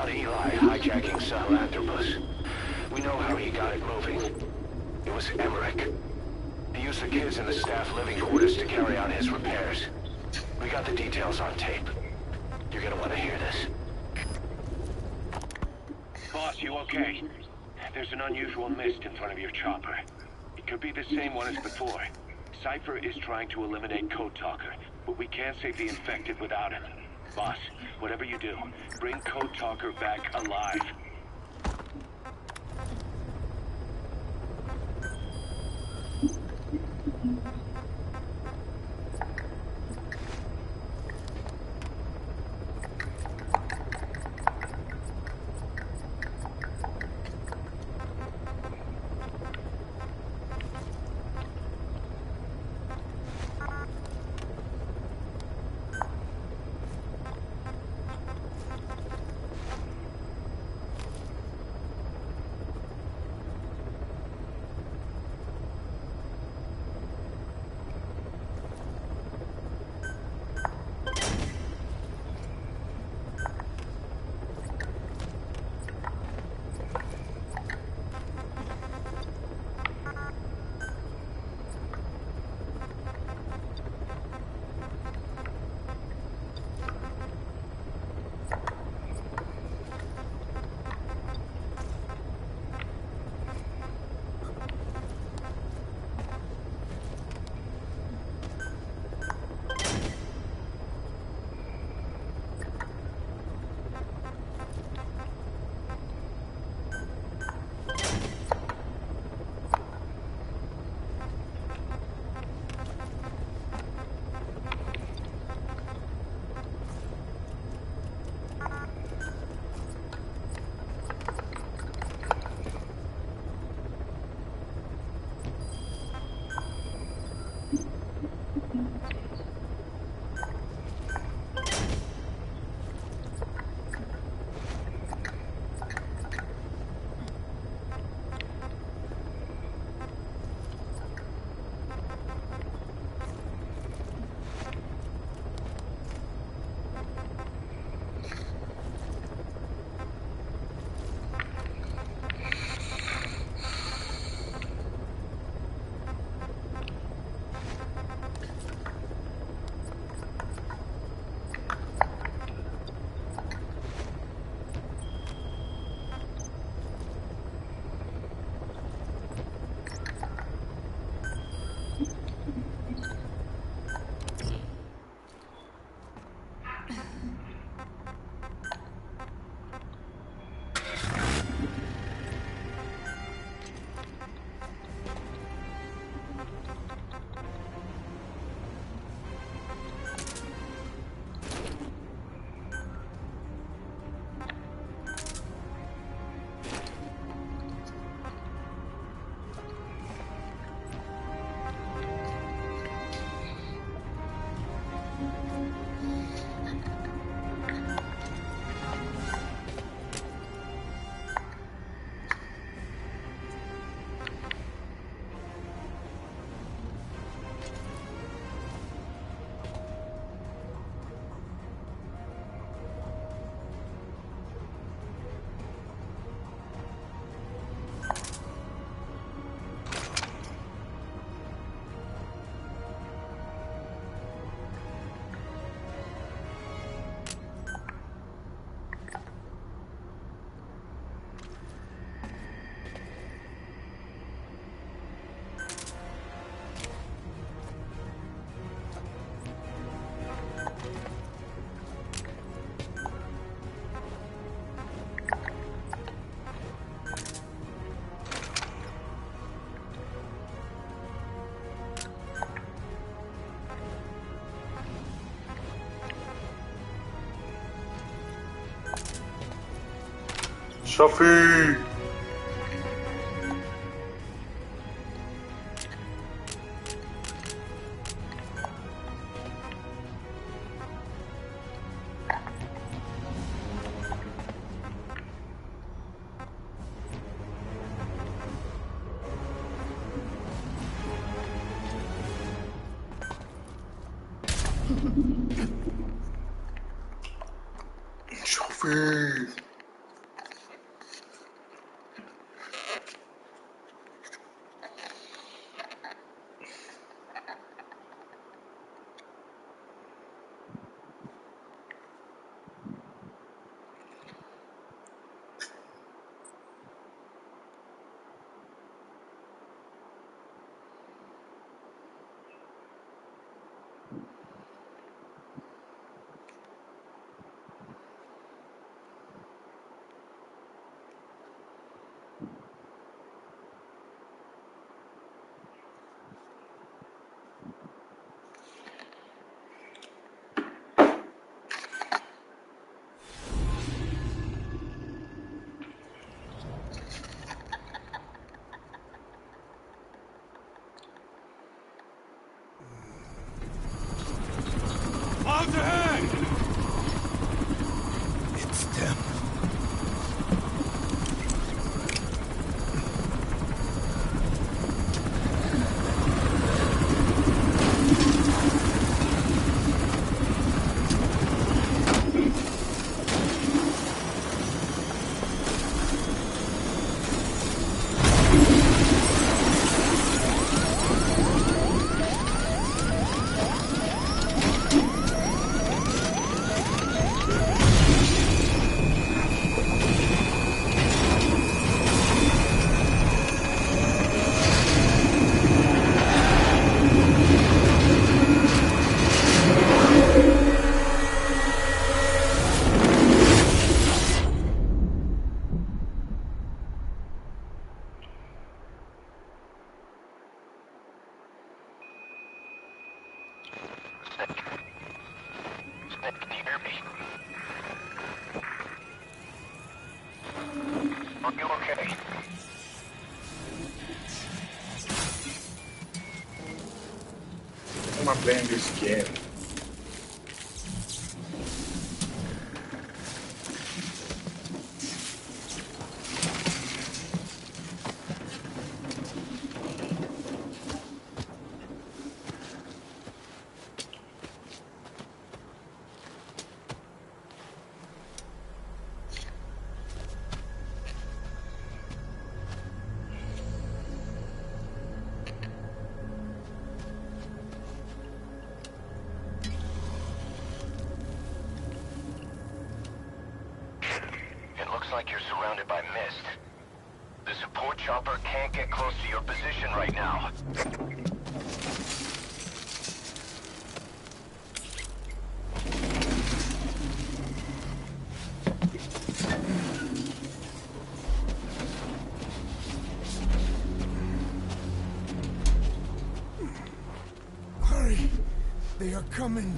about Eli hijacking Sahelanthropus. We know how he got it moving. It was Emmerich. He used the kids in the staff living quarters to carry out his repairs. We got the details on tape. You're gonna want to hear this. Boss, you okay? There's an unusual mist in front of your chopper. It could be the same one as before. Cypher is trying to eliminate Code Talker, but we can't save the infected without him. Boss, whatever you do, bring Code Talker back alive. Shafi! Shafi! Are you okay? Uma playing this game. Looks like you're surrounded by mist. The support chopper can't get close to your position right now. Hurry! They are coming!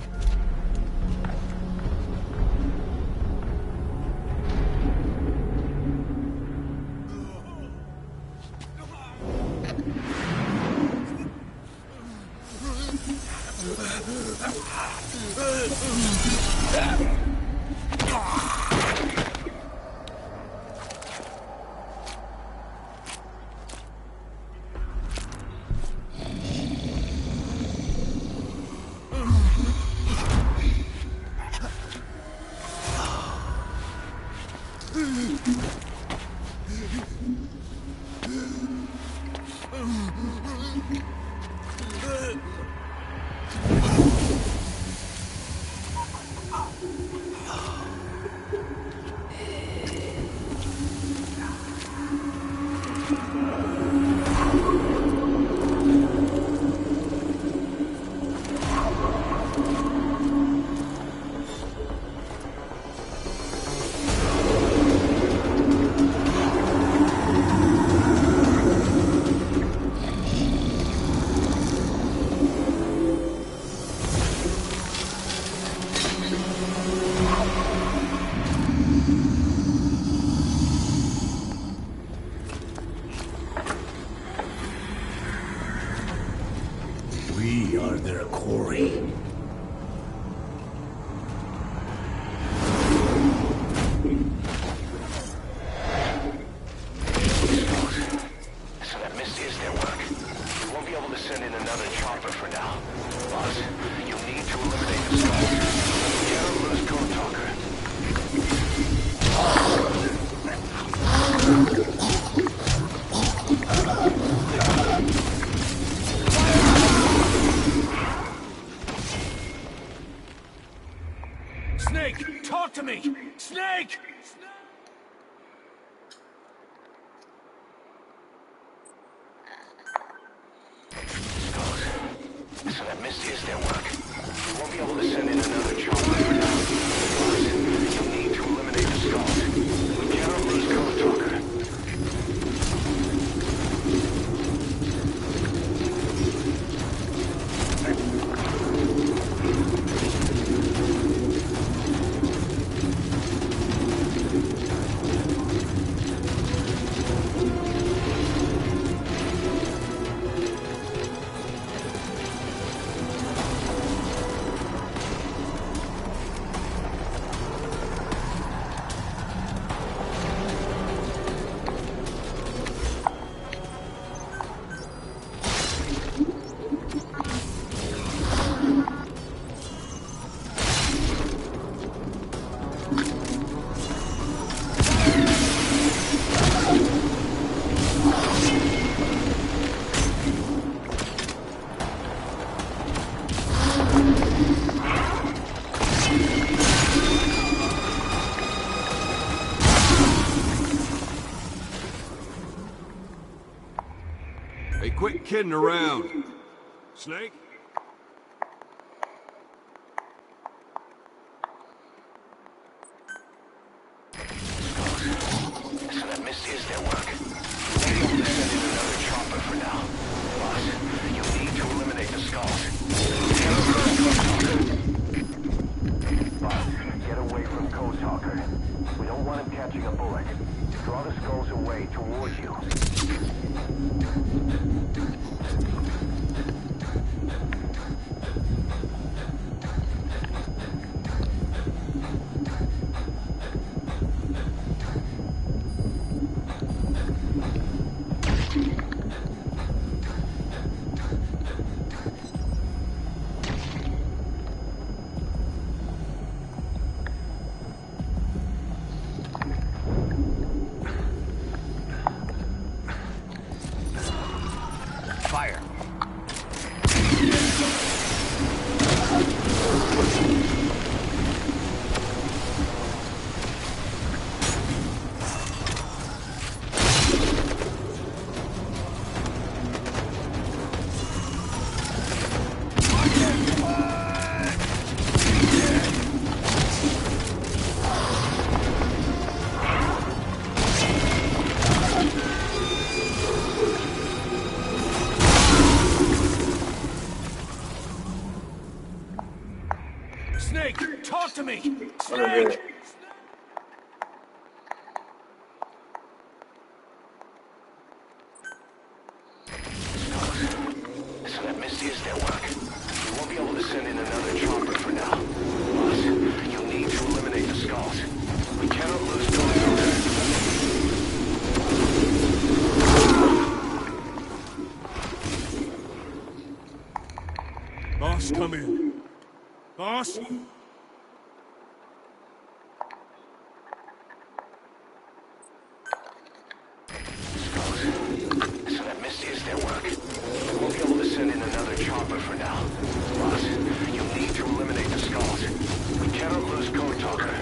We are their quarry. So that mist is their work. We won't be able to send in another chopper for now. Boss, you need to eliminate the skulls. We cannot lose Code Talker. Snake! Talk to me! Snake! So that mist is their work. We won't be able to send in another chopper for now. Boss, you need to eliminate the skulls. We cannot lose Code Talker. Hey, quit kidding around. Snake? So that mist is their work. We won't be able to send in another chopper for now. Boss, you need to eliminate the skulls. Boss, get away from Code Talker. We don't want him not catching a bullet. Draw the skulls away towards you. Fire! Snake, talk to me! Snake! So that Misty is their work. We won't be able to send in another chopper for now. Boss, you'll need to eliminate the skulls. We cannot lose Code. Boss, come in. Boss? So that Misty is their work. We won't be able to send in another chopper for now. Boss, you'll need to eliminate the skulls. We cannot lose Code Talker.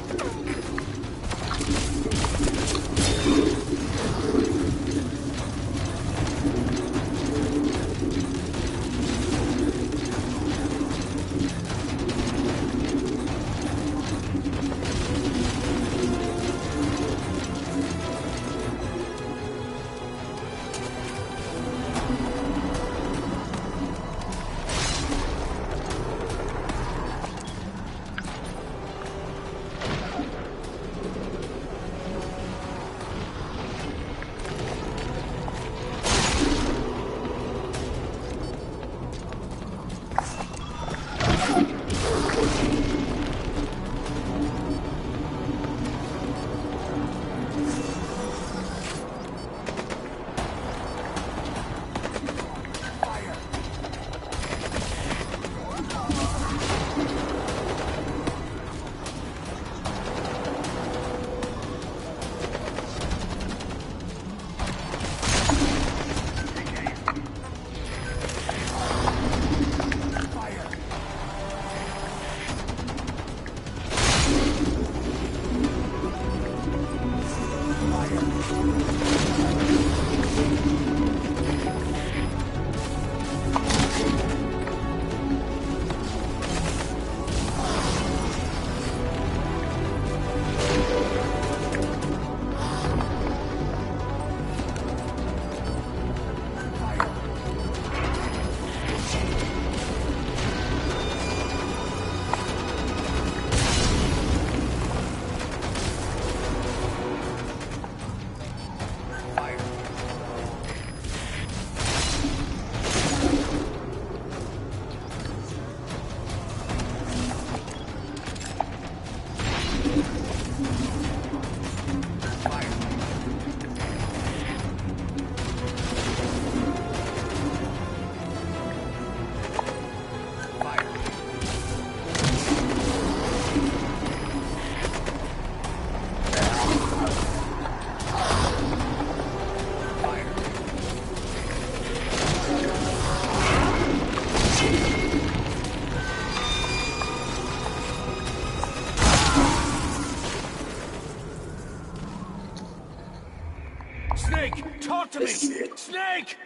Snake, talk to me! Snake!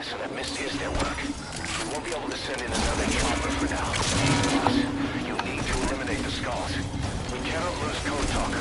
So that Misty is their work. We won't be able to send in another chopper for now. Boss, you'll need to eliminate the skulls. We cannot lose Code Talker.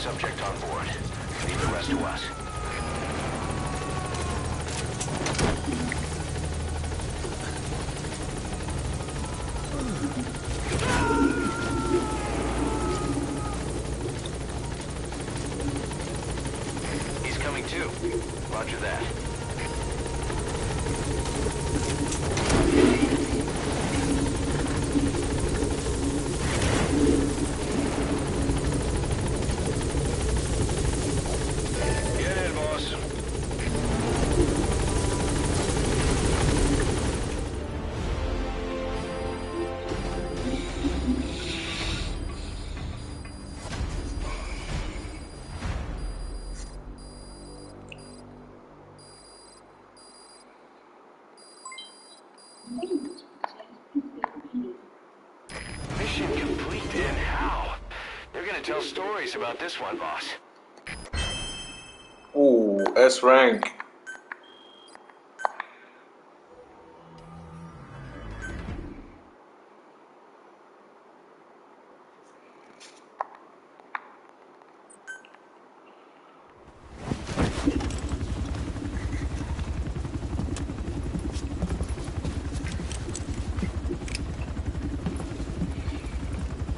Subject on board. Leave the rest to us. He's coming too. Roger that. Mission complete, and how? They're gonna tell stories about this one, boss. Ooh, S rank.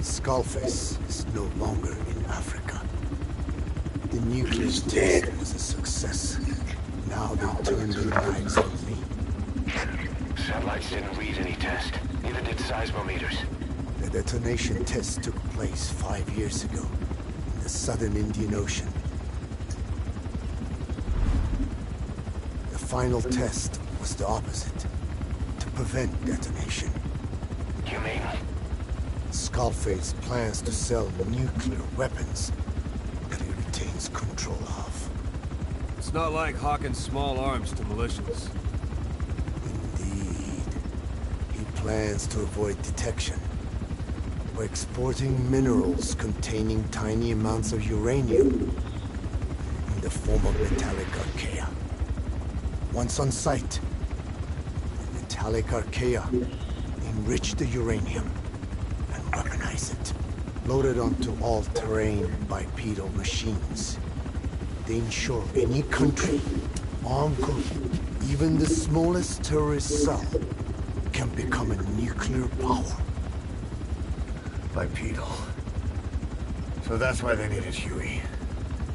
Skullface is no longer in Africa. The nuclear test was a success. Now they turned their eyes on me. Satellites didn't read any test. Neither did seismometers. The detonation test took place 5 years ago in the southern Indian Ocean. The final test was the opposite, to prevent detonation. You mean? Skullface plans to sell nuclear weapons that he retains control of. It's not like hawking small arms to militias. Indeed. He plans to avoid detection by exporting minerals containing tiny amounts of uranium in the form of metallic archaea. Once on site, the metallic archaea enrich the uranium and weaponize it. Loaded onto all-terrain bipedal machines. They ensure any country, armed group, even the smallest terrorist cell, can become a nuclear power. Bipedal. So that's why they needed Huey.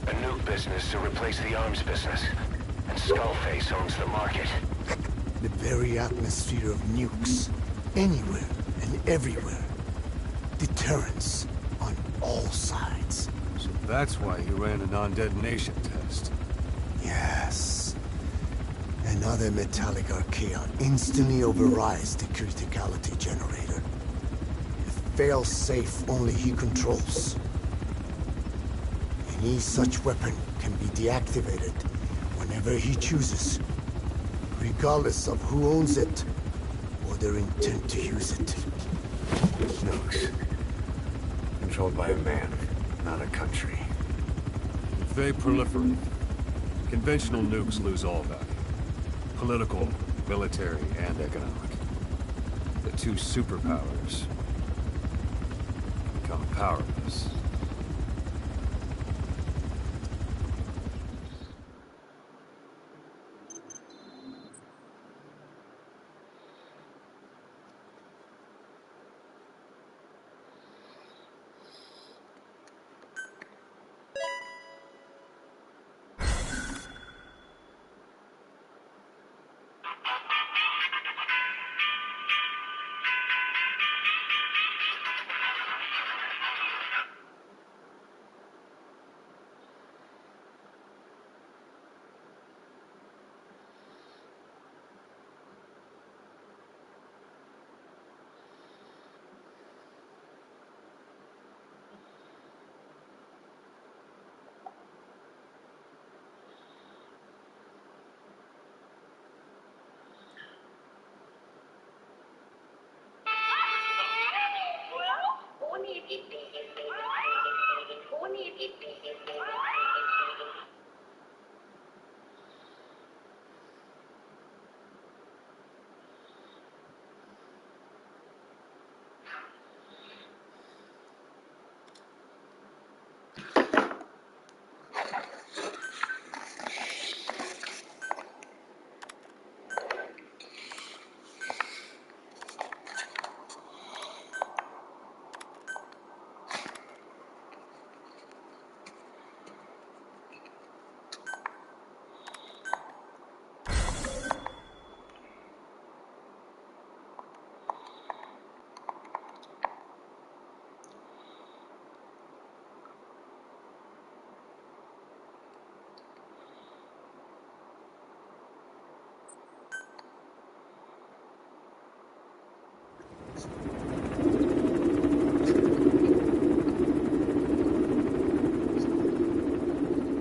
A nuke business to replace the arms business. And Skullface owns the market. The very atmosphere of nukes, anywhere and everywhere. Deterrence on all sides. So that's why he ran a non-detonation test. Yes. Another metallic archaea instantly overrides the criticality generator. A fail-safe only he controls. Any such weapon can be deactivated whenever he chooses, regardless of who owns it or their intent to use it. Nukes. Controlled by a man, not a country. If they proliferate, Conventional nukes lose all value. Political, military, and economic. The two superpowers become powerless.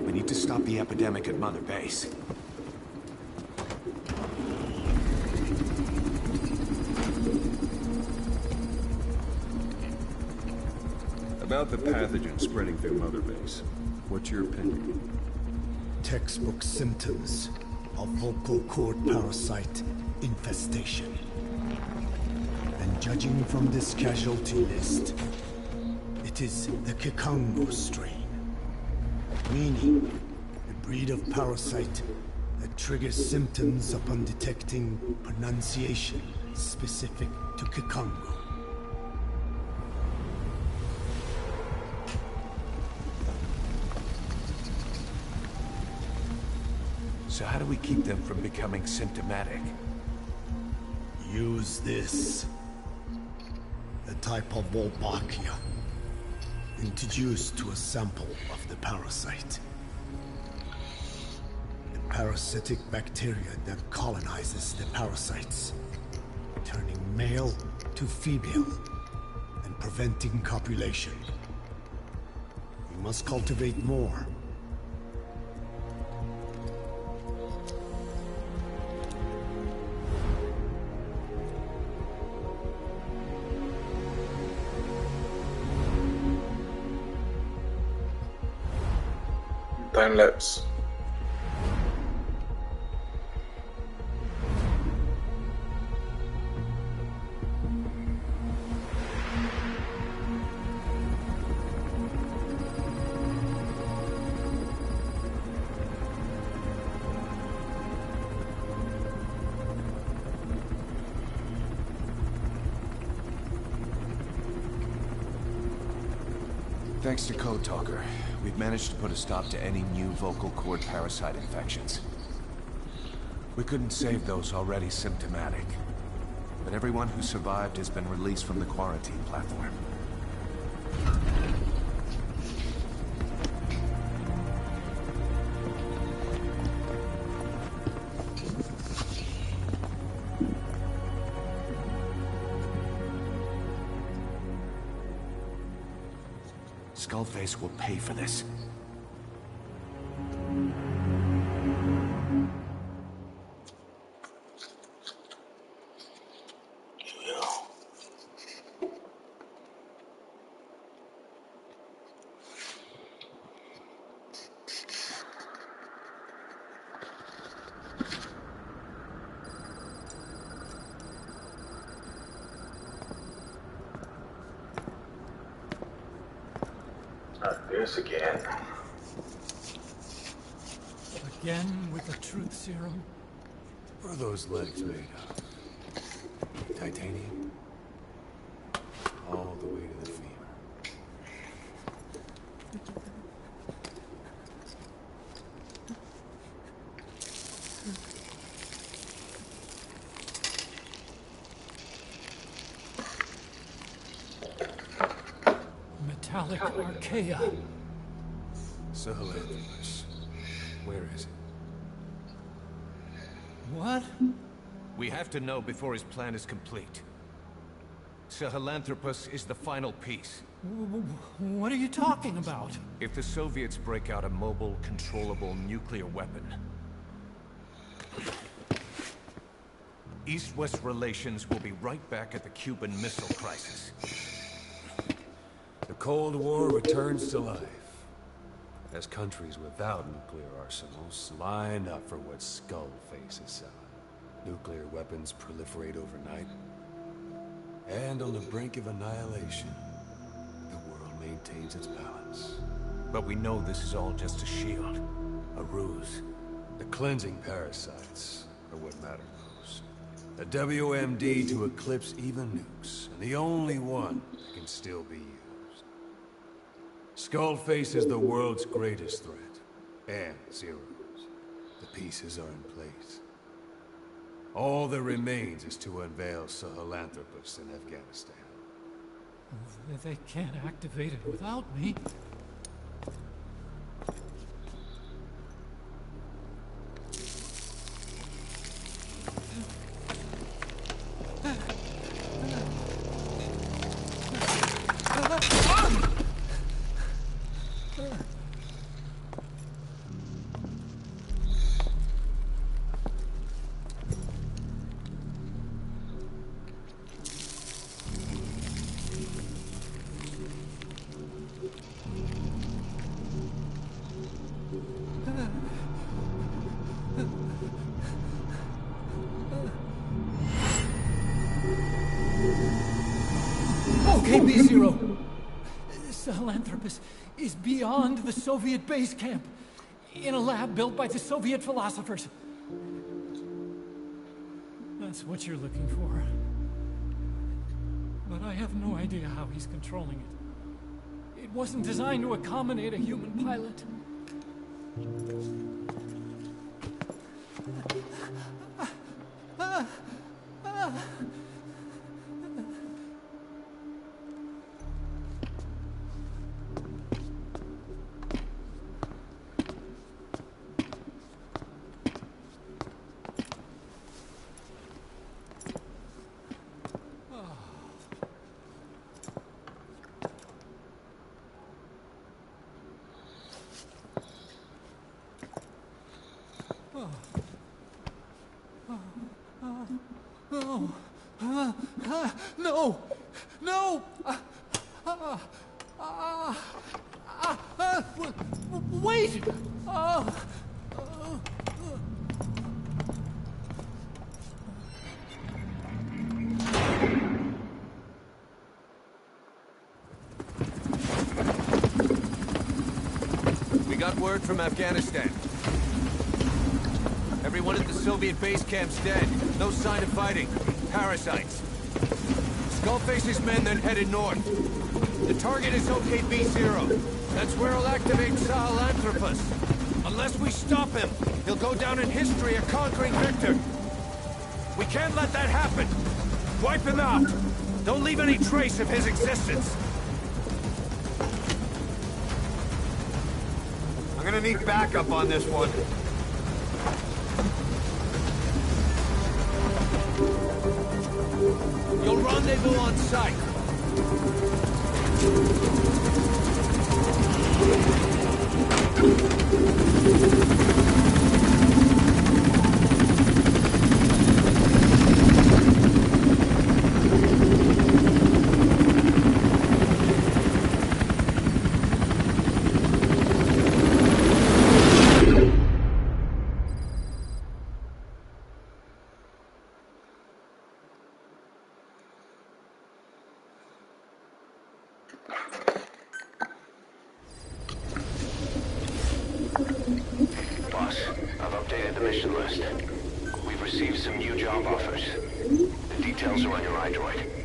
We need to stop the epidemic at Mother Base. About the pathogen spreading through Mother Base, what's your opinion? Textbook symptoms of vocal cord parasite infestation. And judging from this casualty list, it is the Kikongo strain. Meaning, a breed of parasite that triggers symptoms upon detecting pronunciation specific to Kikongo. So how do we keep them from becoming symptomatic? Use this. A type of Wolbachia, introduced to a sample of the parasite. A parasitic bacteria that colonizes the parasites, turning male to female and preventing copulation. We must cultivate more. Time lapse. Thanks to Code Talker, we've managed to put a stop to any new vocal cord parasite infections. We couldn't save those already symptomatic, but everyone who survived has been released from the quarantine platform. Skullface will pay for this. Yes, again. Again with the truth serum? What are those legs made of? Titanium? All the way to the femur. Metallic archaea. Sahelanthropus. Where is it? What? We have to know before his plan is complete. Sahelanthropus is the final piece. What are you talking about? If the Soviets break out a mobile, controllable nuclear weapon, East-West relations will be right back at the Cuban Missile Crisis. The Cold War returns to life as countries without nuclear arsenals line up for what Skullface is selling. Nuclear weapons proliferate overnight, and on the brink of annihilation, the world maintains its balance. But we know this is all just a shield, a ruse. The cleansing parasites are what matter most. A WMD to eclipse even nukes, and the only one that can still be used. Skullface is the world's greatest threat, and Zero's. The pieces are in place. All that remains is to unveil Sahelanthropus in Afghanistan. They can't activate it without me. Okay, B-Zero. Sahelanthropus is beyond the Soviet base camp, in a lab built by the Soviet philosophers. That's what you're looking for. But I have no idea how he's controlling it. It wasn't designed to accommodate a human pilot. No! No! Wait! We got word from Afghanistan. Everyone at the Soviet base camp's dead. No sign of fighting. Parasites. Skullface's men then headed north. The target is OKB-0. That's where he'll activate Sahelanthropus. Unless we stop him, he'll go down in history a conquering victor. We can't let that happen. Wipe him out. Don't leave any trace of his existence. I'm gonna need backup on this one. You'll rendezvous on site. updated the mission list. We've received some new job offers. The details are on your iDroid.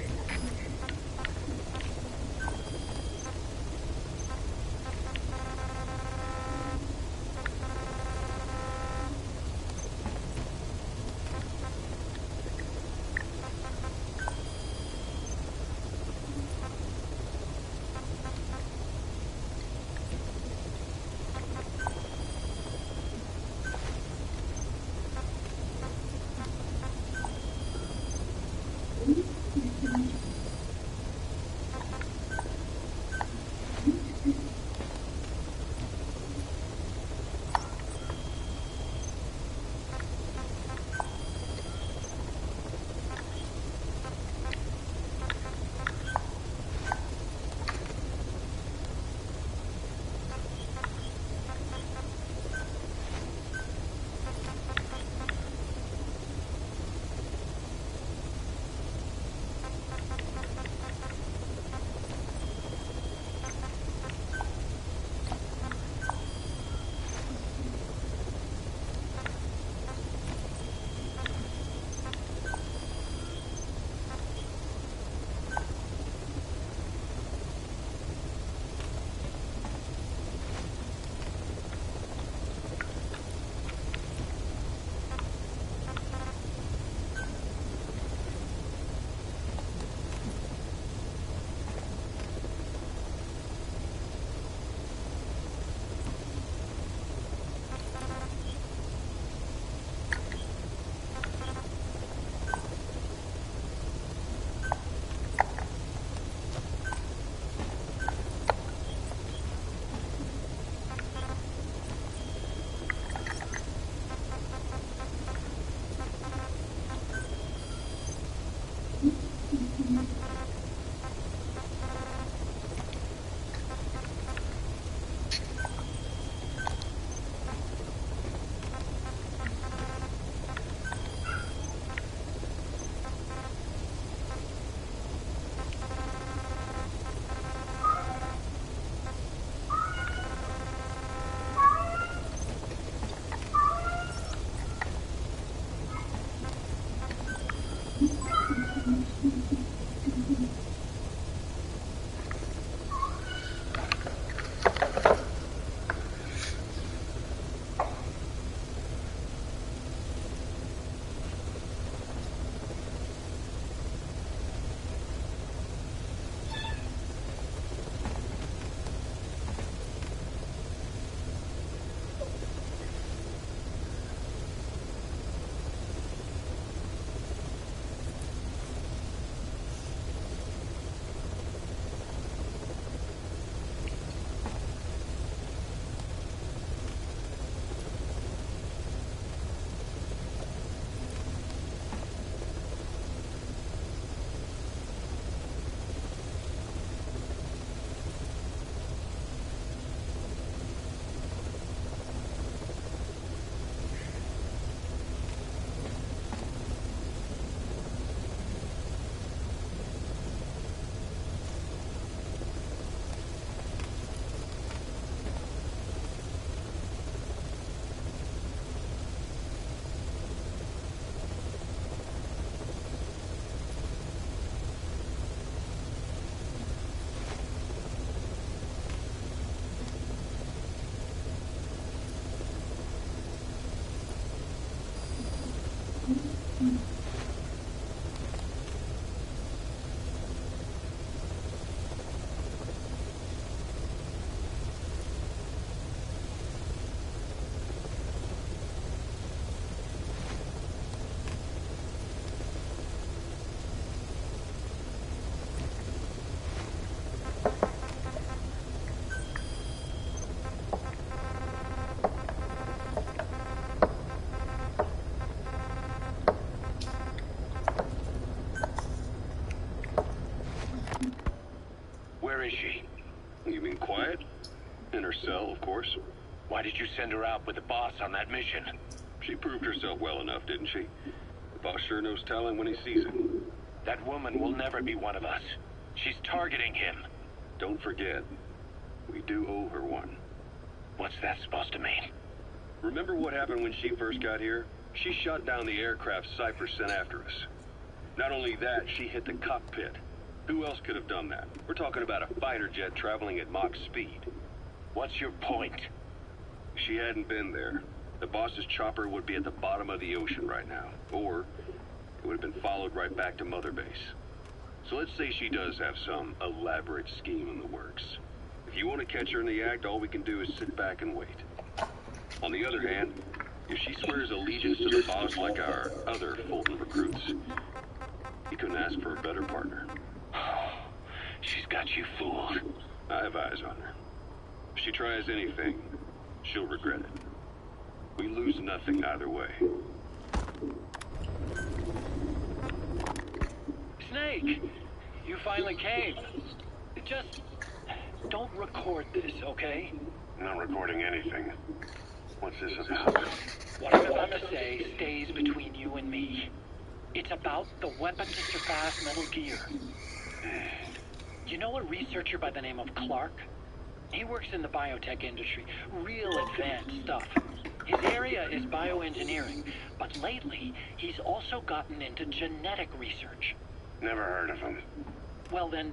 Where is she? You mean quiet? In her cell, of course. Why did you send her out with the boss on that mission? She proved herself well enough, didn't she? The boss sure knows talent when he sees it. That woman will never be one of us. She's targeting him. Don't forget, we do owe her one. What's that supposed to mean? Remember what happened when she first got here? She shot down the aircraft Cypher sent after us. Not only that, she hit the cockpit. Who else could have done that? We're talking about a fighter jet traveling at Mach speed. What's your point? If she hadn't been there, the boss's chopper would be at the bottom of the ocean right now. Or it would have been followed right back to Mother Base. So let's say she does have some elaborate scheme in the works. If you want to catch her in the act, all we can do is sit back and wait. On the other hand, if she swears allegiance to the boss like our other Fulton recruits, you couldn't ask for a better partner. She's got you fooled. I have eyes on her. If she tries anything, she'll regret it. We lose nothing either way. Snake! You finally came. Just don't record this, okay? I'm not recording anything. What's this about? What I'm about to say stays between you and me. It's about the weapon to surpass Metal Gear. You know a researcher by the name of Clark? He works in the biotech industry. Real advanced stuff. His area is bioengineering, but lately he's also gotten into genetic research. Never heard of him. Well then,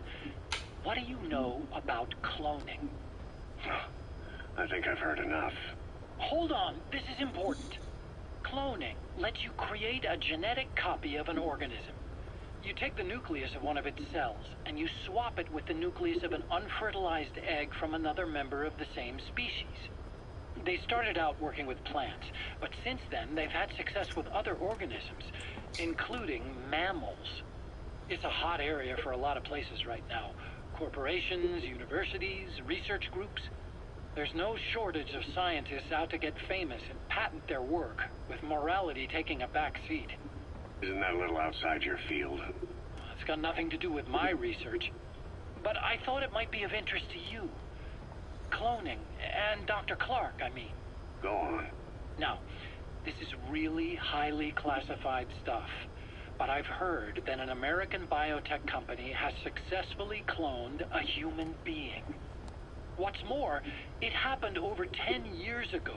what do you know about cloning? I think I've heard enough. Hold on, this is important. Cloning lets you create a genetic copy of an organism. You take the nucleus of one of its cells, and you swap it with the nucleus of an unfertilized egg from another member of the same species. They started out working with plants, but since then they've had success with other organisms, including mammals. It's a hot area for a lot of places right now. Corporations, universities, research groups. There's no shortage of scientists out to get famous and patent their work, with morality taking a back seat. Isn't that a little outside your field? It's got nothing to do with my research. But I thought it might be of interest to you. Cloning, and Dr. Clark, I mean. Go on. Now, this is really highly classified stuff. But I've heard that an American biotech company has successfully cloned a human being. What's more, it happened over 10 years ago.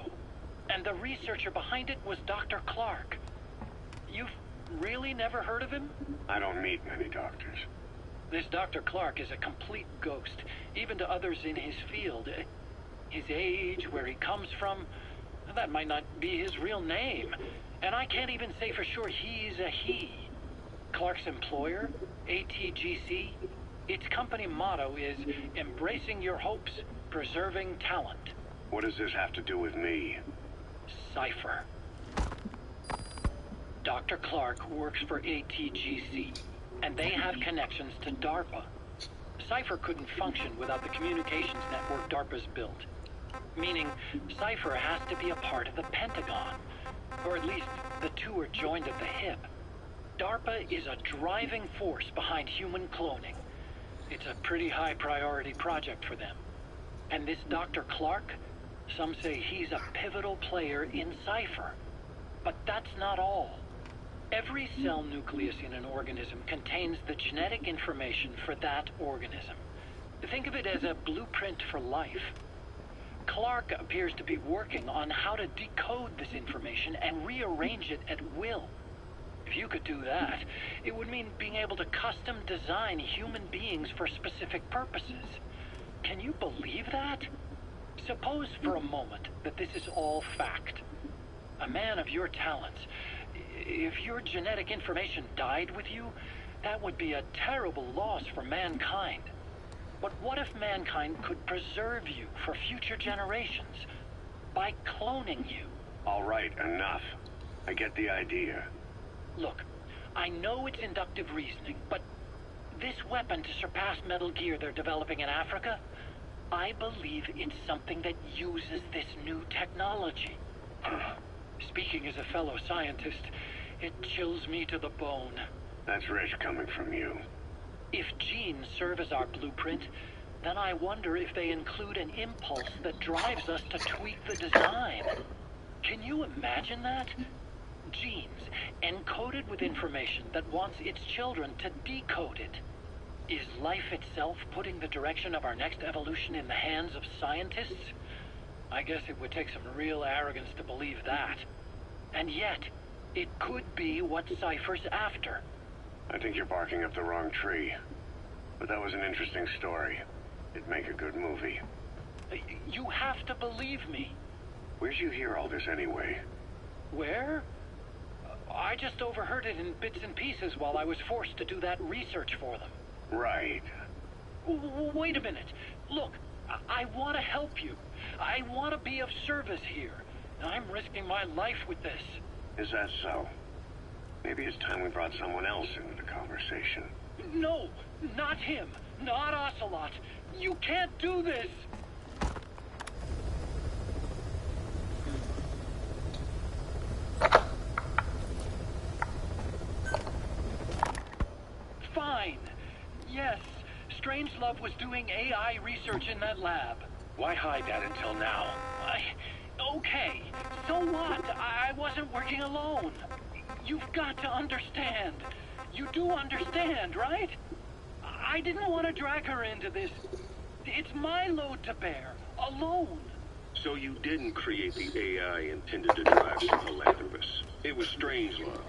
And the researcher behind it was Dr. Clark. You've really never heard of him? I don't meet many doctors. This Dr. Clark is a complete ghost, even to others in his field. His age, where he comes from, that might not be his real name. And I can't even say for sure he's a he. Clark's employer, ATGC, its company motto is embracing your hopes, preserving talent. What does this have to do with me? Cypher. Dr. Clark works for ATGC, and they have connections to DARPA. Cypher couldn't function without the communications network DARPA's built. Meaning, Cypher has to be a part of the Pentagon. Or at least, the two are joined at the hip. DARPA is a driving force behind human cloning. It's a pretty high priority project for them. And this Dr. Clark, some say he's a pivotal player in Cypher. But that's not all. Every cell nucleus in an organism contains the genetic information for that organism. Think of it as a blueprint for life. Clark appears to be working on how to decode this information and rearrange it at will. If you could do that, it would mean being able to custom design human beings for specific purposes. Can you believe that? Suppose for a moment that this is all fact. A man of your talents, if your genetic information died with you, that would be a terrible loss for mankind. But what if mankind could preserve you for future generations by cloning you? All right, enough. I get the idea. Look, I know it's inductive reasoning, but this weapon to surpass Metal Gear they're developing in Africa, I believe it's something that uses this new technology. Speaking as a fellow scientist, it chills me to the bone. That's rich coming from you. If genes serve as our blueprint, then I wonder if they include an impulse that drives us to tweak the design. Can you imagine that? Genes, encoded with information that wants its children to decode it. Is life itself putting the direction of our next evolution in the hands of scientists? I guess it would take some real arrogance to believe that. And yet, it could be what Cypher's after. I think you're barking up the wrong tree. But that was an interesting story. It'd make a good movie. You have to believe me. Where'd you hear all this anyway? Where? I just overheard it in bits and pieces while I was forced to do that research for them. Right. Wait a minute. Look, I want to help you. I want to be of service here. I'm risking my life with this. Is that so? Maybe it's time we brought someone else into the conversation. No, not him. Not Ocelot. You can't do this. Fine. Yes, Strangelove was doing AI research in that lab. Why hide that until now? Okay, so what? I wasn't working alone. You've got to understand. You do understand, right? I didn't want to drag her into this. It's my load to bear, alone. So you didn't create the AI intended to drive Sahelanthropus. It was Strangelove.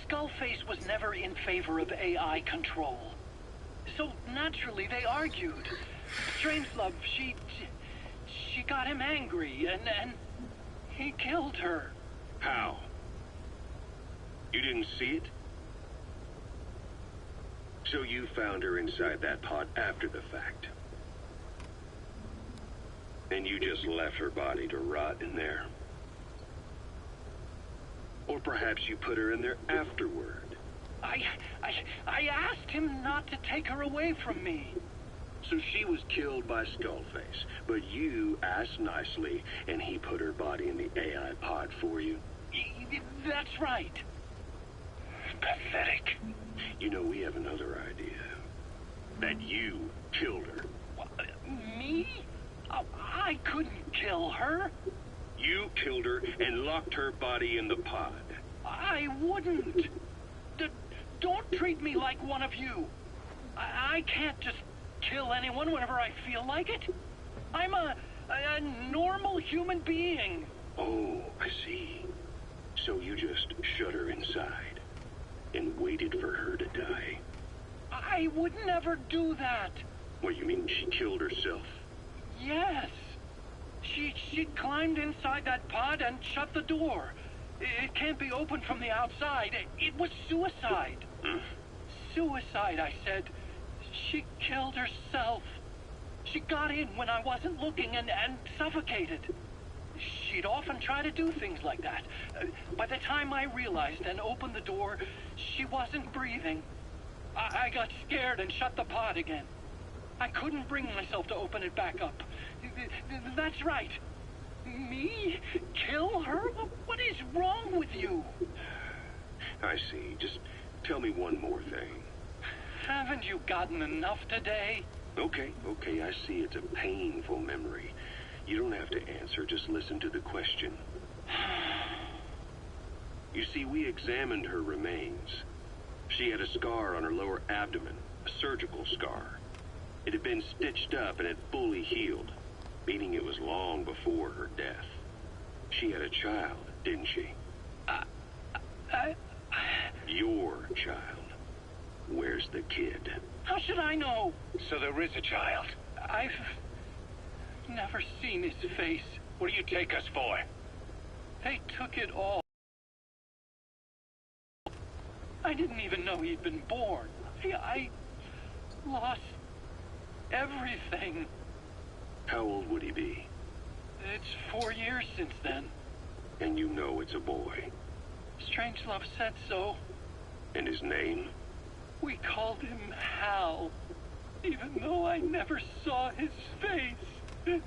Skullface was never in favor of AI control. So naturally they argued. Strangelove, she got him angry and he killed her. How? You didn't see it? So you found her inside that pod after the fact. And you just left her body to rot in there. Or perhaps you put her in there afterward. I asked him not to take her away from me. So she was killed by Skullface, but you asked nicely, and he put her body in the AI pod for you? That's right. Pathetic. You know, we have another idea. That you killed her. Me? I couldn't kill her. You killed her and locked her body in the pod. I wouldn't. Don't treat me like one of you. I can't just kill anyone whenever I feel like it. I'm a normal human being. Oh, I see. So you just shut her inside and waited for her to die. I would never do that. What, you mean she killed herself? Yes. She climbed inside that pod and shut the door. It can't be opened from the outside. It was suicide. Suicide, I said. She killed herself. She got in when I wasn't looking and suffocated. She'd often try to do things like that. By the time I realized and opened the door, she wasn't breathing. I got scared and shut the pod again. I couldn't bring myself to open it back up. That's right. Me? Kill her? What is wrong with you? I see. Just tell me one more thing. Haven't you gotten enough today? Okay, I see it's a painful memory. You don't have to answer, just listen to the question. You see, we examined her remains. She had a scar on her lower abdomen, a surgical scar. It had been stitched up and had fully healed, meaning it was long before her death. She had a child, didn't she? Your child. Where's the kid? How should I know? So there is a child. I've never seen his face. What do you take us for? They took it all. I didn't even know he'd been born. I lost everything. How old would he be? It's 4 years since then. And you know it's a boy. Strangelove said so. And his name? We called him Hal, even though I never saw his face.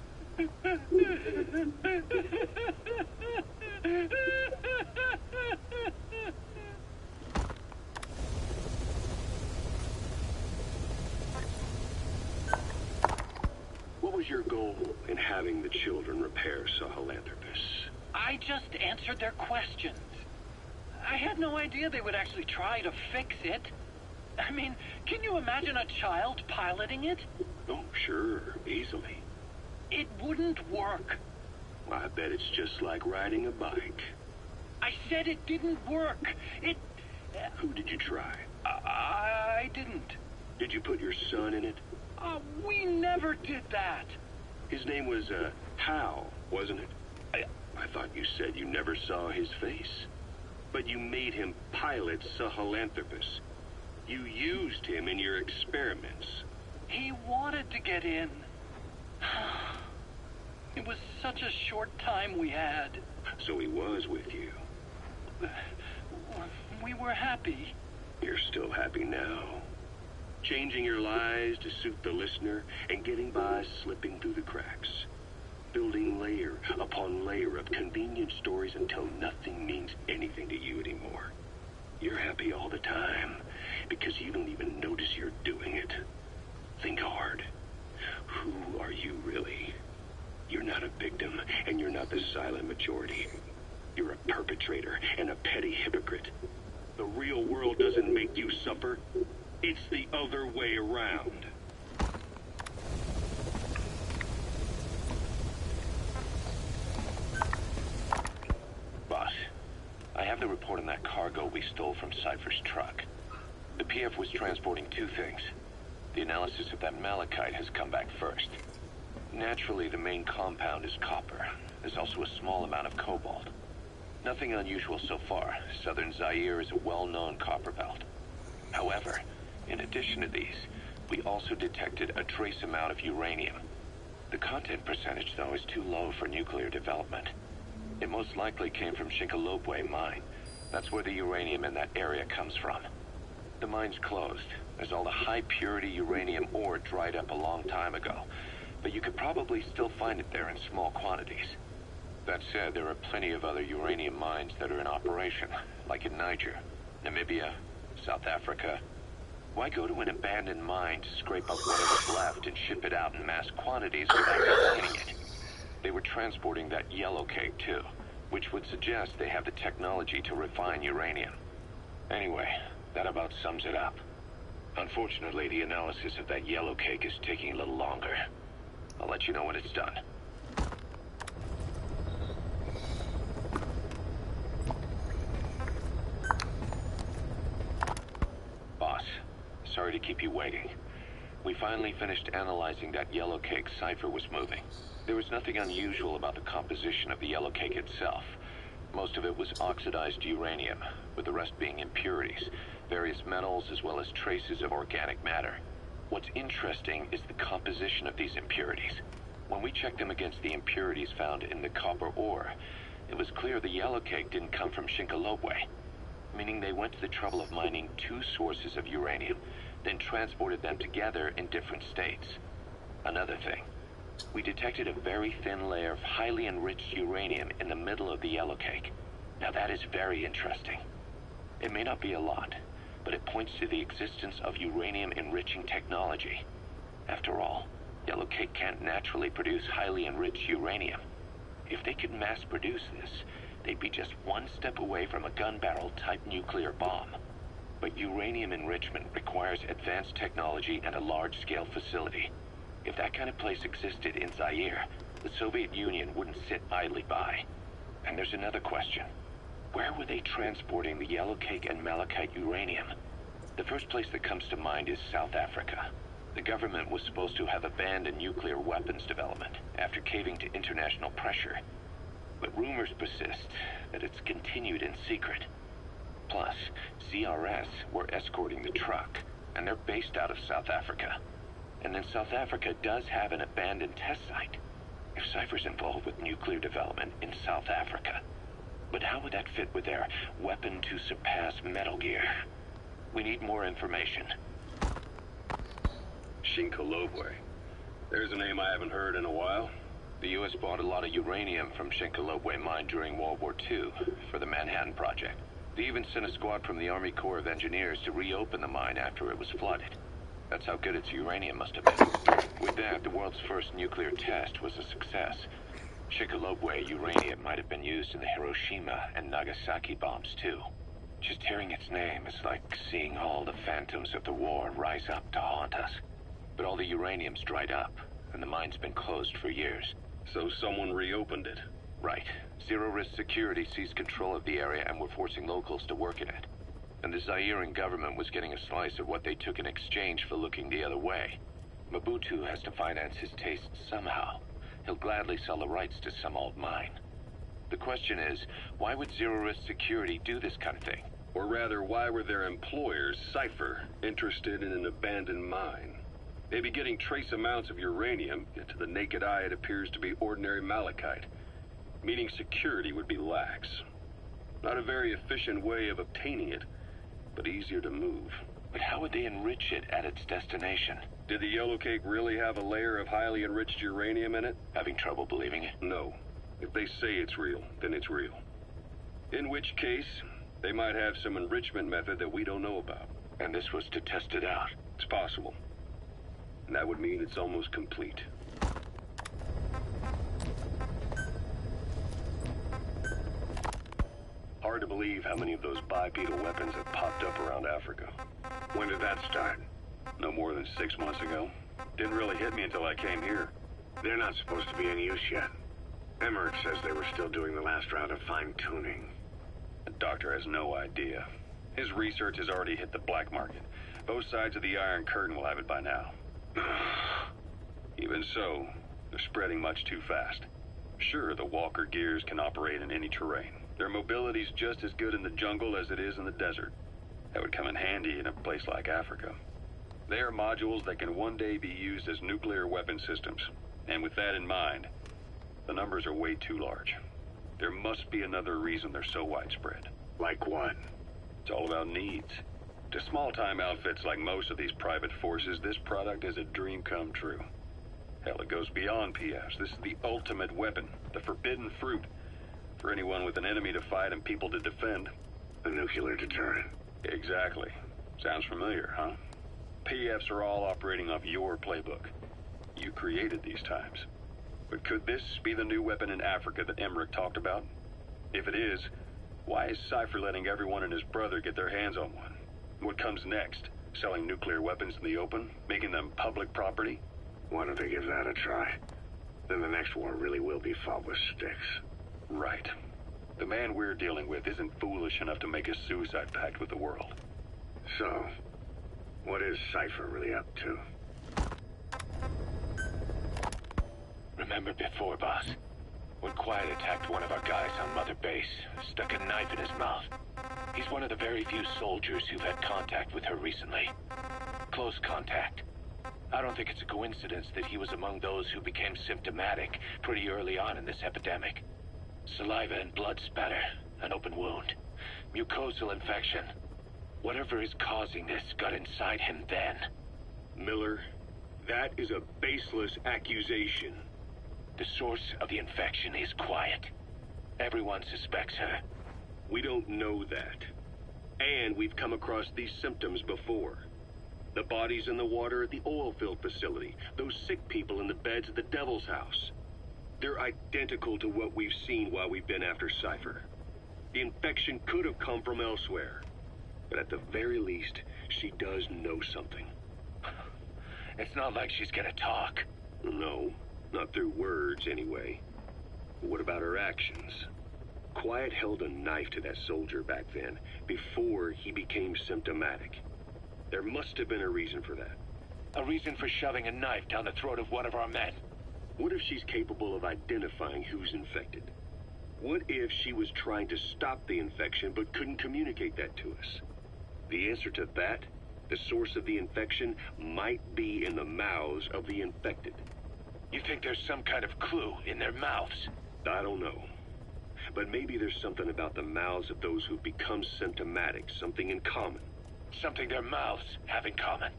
What was your goal in having the children repair Sahelanthropus? I just answered their questions. I had no idea they would actually try to fix it. I mean, can you imagine a child piloting it? Oh, sure, easily. It wouldn't work. I bet it's just like riding a bike. I said it didn't work. Who did you try? I didn't. Did you put your son in it? We never did that. His name was, Hal, wasn't it? I thought you said you never saw his face. But you made him pilot Sahelanthropus. You used him in your experiments. He wanted to get in. It was such a short time we had. So he was with you. We were happy. You're still happy now. Changing your lies to suit the listener and getting by slipping through the cracks. Building layer upon layer of convenient stories until nothing means anything to you anymore. You're happy all the time because you don't even notice you're doing it. Think hard. Who are you really? You're not a victim, and you're not the silent majority. You're a perpetrator and a petty hypocrite. The real world doesn't make you suffer. It's the other way around. Boss, I have the report on that cargo we stole from Cypher's truck. The PF was transporting two things. The analysis of that malachite has come back first. Naturally, the main compound is copper. There's also a small amount of cobalt. Nothing unusual so far. Southern Zaire is a well-known copper belt. However, in addition to these, we also detected a trace amount of uranium. The content percentage, though, is too low for nuclear development. It most likely came from Shinkolobwe mine. That's where the uranium in that area comes from. The mine's closed, as all the high-purity uranium ore dried up a long time ago. But you could probably still find it there in small quantities. That said, there are plenty of other uranium mines that are in operation, like in Niger, Namibia, South Africa. Why go to an abandoned mine to scrape up whatever's left and ship it out in mass quantities without refining it? They were transporting that yellow cake too, which would suggest they have the technology to refine uranium. Anyway, that about sums it up. Unfortunately, the analysis of that yellow cake is taking a little longer. I'll let you know when it's done. Boss, sorry to keep you waiting. We finally finished analyzing that yellow cake Cypher was moving. There was nothing unusual about the composition of the yellow cake itself. Most of it was oxidized uranium, with the rest being impurities, various metals, as well as traces of organic matter. What's interesting is the composition of these impurities. When we checked them against the impurities found in the copper ore, it was clear the yellow cake didn't come from Shinkolobwe, meaning they went to the trouble of mining two sources of uranium, then transported them together in different states. Another thing, we detected a very thin layer of highly enriched uranium in the middle of the yellow cake. Now that is very interesting. It may not be a lot, but it points to the existence of uranium-enriching technology. After all, yellow cake can't naturally produce highly enriched uranium. If they could mass-produce this, they'd be just one step away from a gun barrel-type nuclear bomb. But uranium enrichment requires advanced technology and a large-scale facility. If that kind of place existed in Zaire, the Soviet Union wouldn't sit idly by. And there's another question. Where were they transporting the yellow cake and malachite uranium? The first place that comes to mind is South Africa. The government was supposed to have abandoned nuclear weapons development after caving to international pressure. But rumors persist that it's continued in secret. Plus, CRS were escorting the truck, and they're based out of South Africa. And then South Africa does have an abandoned test site. If Cypher's involved with nuclear development in South Africa. But how would that fit with their weapon to surpass Metal Gear? We need more information. Shinkolobwe. There's a name I haven't heard in a while. The U.S. bought a lot of uranium from Shinkolobwe mine during World War II for the Manhattan Project. They even sent a squad from the Army Corps of Engineers to reopen the mine after it was flooded. That's how good its uranium must have been. With that, the world's first nuclear test was a success. Shinkolobwe uranium might have been used in the Hiroshima and Nagasaki bombs, too. Just hearing its name is like seeing all the phantoms of the war rise up to haunt us. But all the uranium's dried up, and the mine's been closed for years. So someone reopened it. Right. Zero-risk security seized control of the area and were forcing locals to work in it. And the Zairean government was getting a slice of what they took in exchange for looking the other way. Mobutu has to finance his tastes somehow. He'll gladly sell the rights to some old mine. The question is, why would zero-risk security do this kind of thing? Or rather, why were their employers, Cypher, interested in an abandoned mine? They'd be getting trace amounts of uranium, yet to the naked eye it appears to be ordinary malachite, meaning security would be lax. Not a very efficient way of obtaining it, but easier to move. But how would they enrich it at its destination? Did the yellow cake really have a layer of highly enriched uranium in it? Having trouble believing it? No. If they say it's real, then it's real. In which case, they might have some enrichment method that we don't know about. And this was to test it out? It's possible. And that would mean it's almost complete. Hard to believe how many of those bipedal weapons have popped up around Africa. When did that start? No more than 6 months ago. Didn't really hit me until I came here. They're not supposed to be in use yet. Emmerich says they were still doing the last round of fine-tuning. The doctor has no idea. His research has already hit the black market. Both sides of the Iron Curtain will have it by now. Even so, they're spreading much too fast. Sure, the Walker gears can operate in any terrain. Their mobility's just as good in the jungle as it is in the desert. That would come in handy in a place like Africa. They are modules that can one day be used as nuclear weapon systems. And with that in mind, the numbers are way too large. There must be another reason they're so widespread. Like what? It's all about needs. To small-time outfits like most of these private forces, this product is a dream come true. Hell, it goes beyond PFs. This is the ultimate weapon, the forbidden fruit, for anyone with an enemy to fight and people to defend. The nuclear deterrent. Exactly. Sounds familiar, huh? PFs are all operating off your playbook. You created these times. But could this be the new weapon in Africa that Emmerich talked about? If it is, why is Cypher letting everyone and his brother get their hands on one? What comes next? Selling nuclear weapons in the open? Making them public property? Why don't they give that a try? Then the next war really will be fought with sticks. Right. The man we're dealing with isn't foolish enough to make a suicide pact with the world. So, what is Cypher really up to? Remember before, boss? When Quiet attacked one of our guys on Mother Base, stuck a knife in his mouth. He's one of the very few soldiers who've had contact with her recently. Close contact. I don't think it's a coincidence that he was among those who became symptomatic pretty early on in this epidemic. Saliva and blood spatter, an open wound, mucosal infection. Whatever is causing this got inside him then. Miller, that is a baseless accusation. The source of the infection is Quiet. Everyone suspects her. We don't know that. And we've come across these symptoms before. The bodies in the water at the oil field facility. Those sick people in the beds at the Devil's House. They're identical to what we've seen while we've been after Cypher. The infection could have come from elsewhere. But at the very least, she does know something. It's not like she's gonna talk. No, not through words anyway. But what about her actions? Quiet held a knife to that soldier back then, before he became symptomatic. There must have been a reason for that. A reason for shoving a knife down the throat of one of our men. What if she's capable of identifying who's infected? What if she was trying to stop the infection but couldn't communicate that to us? The answer to that, the source of the infection, might be in the mouths of the infected. You think there's some kind of clue in their mouths? I don't know. But maybe there's something about the mouths of those who've become symptomatic, something in common. Something their mouths have in common.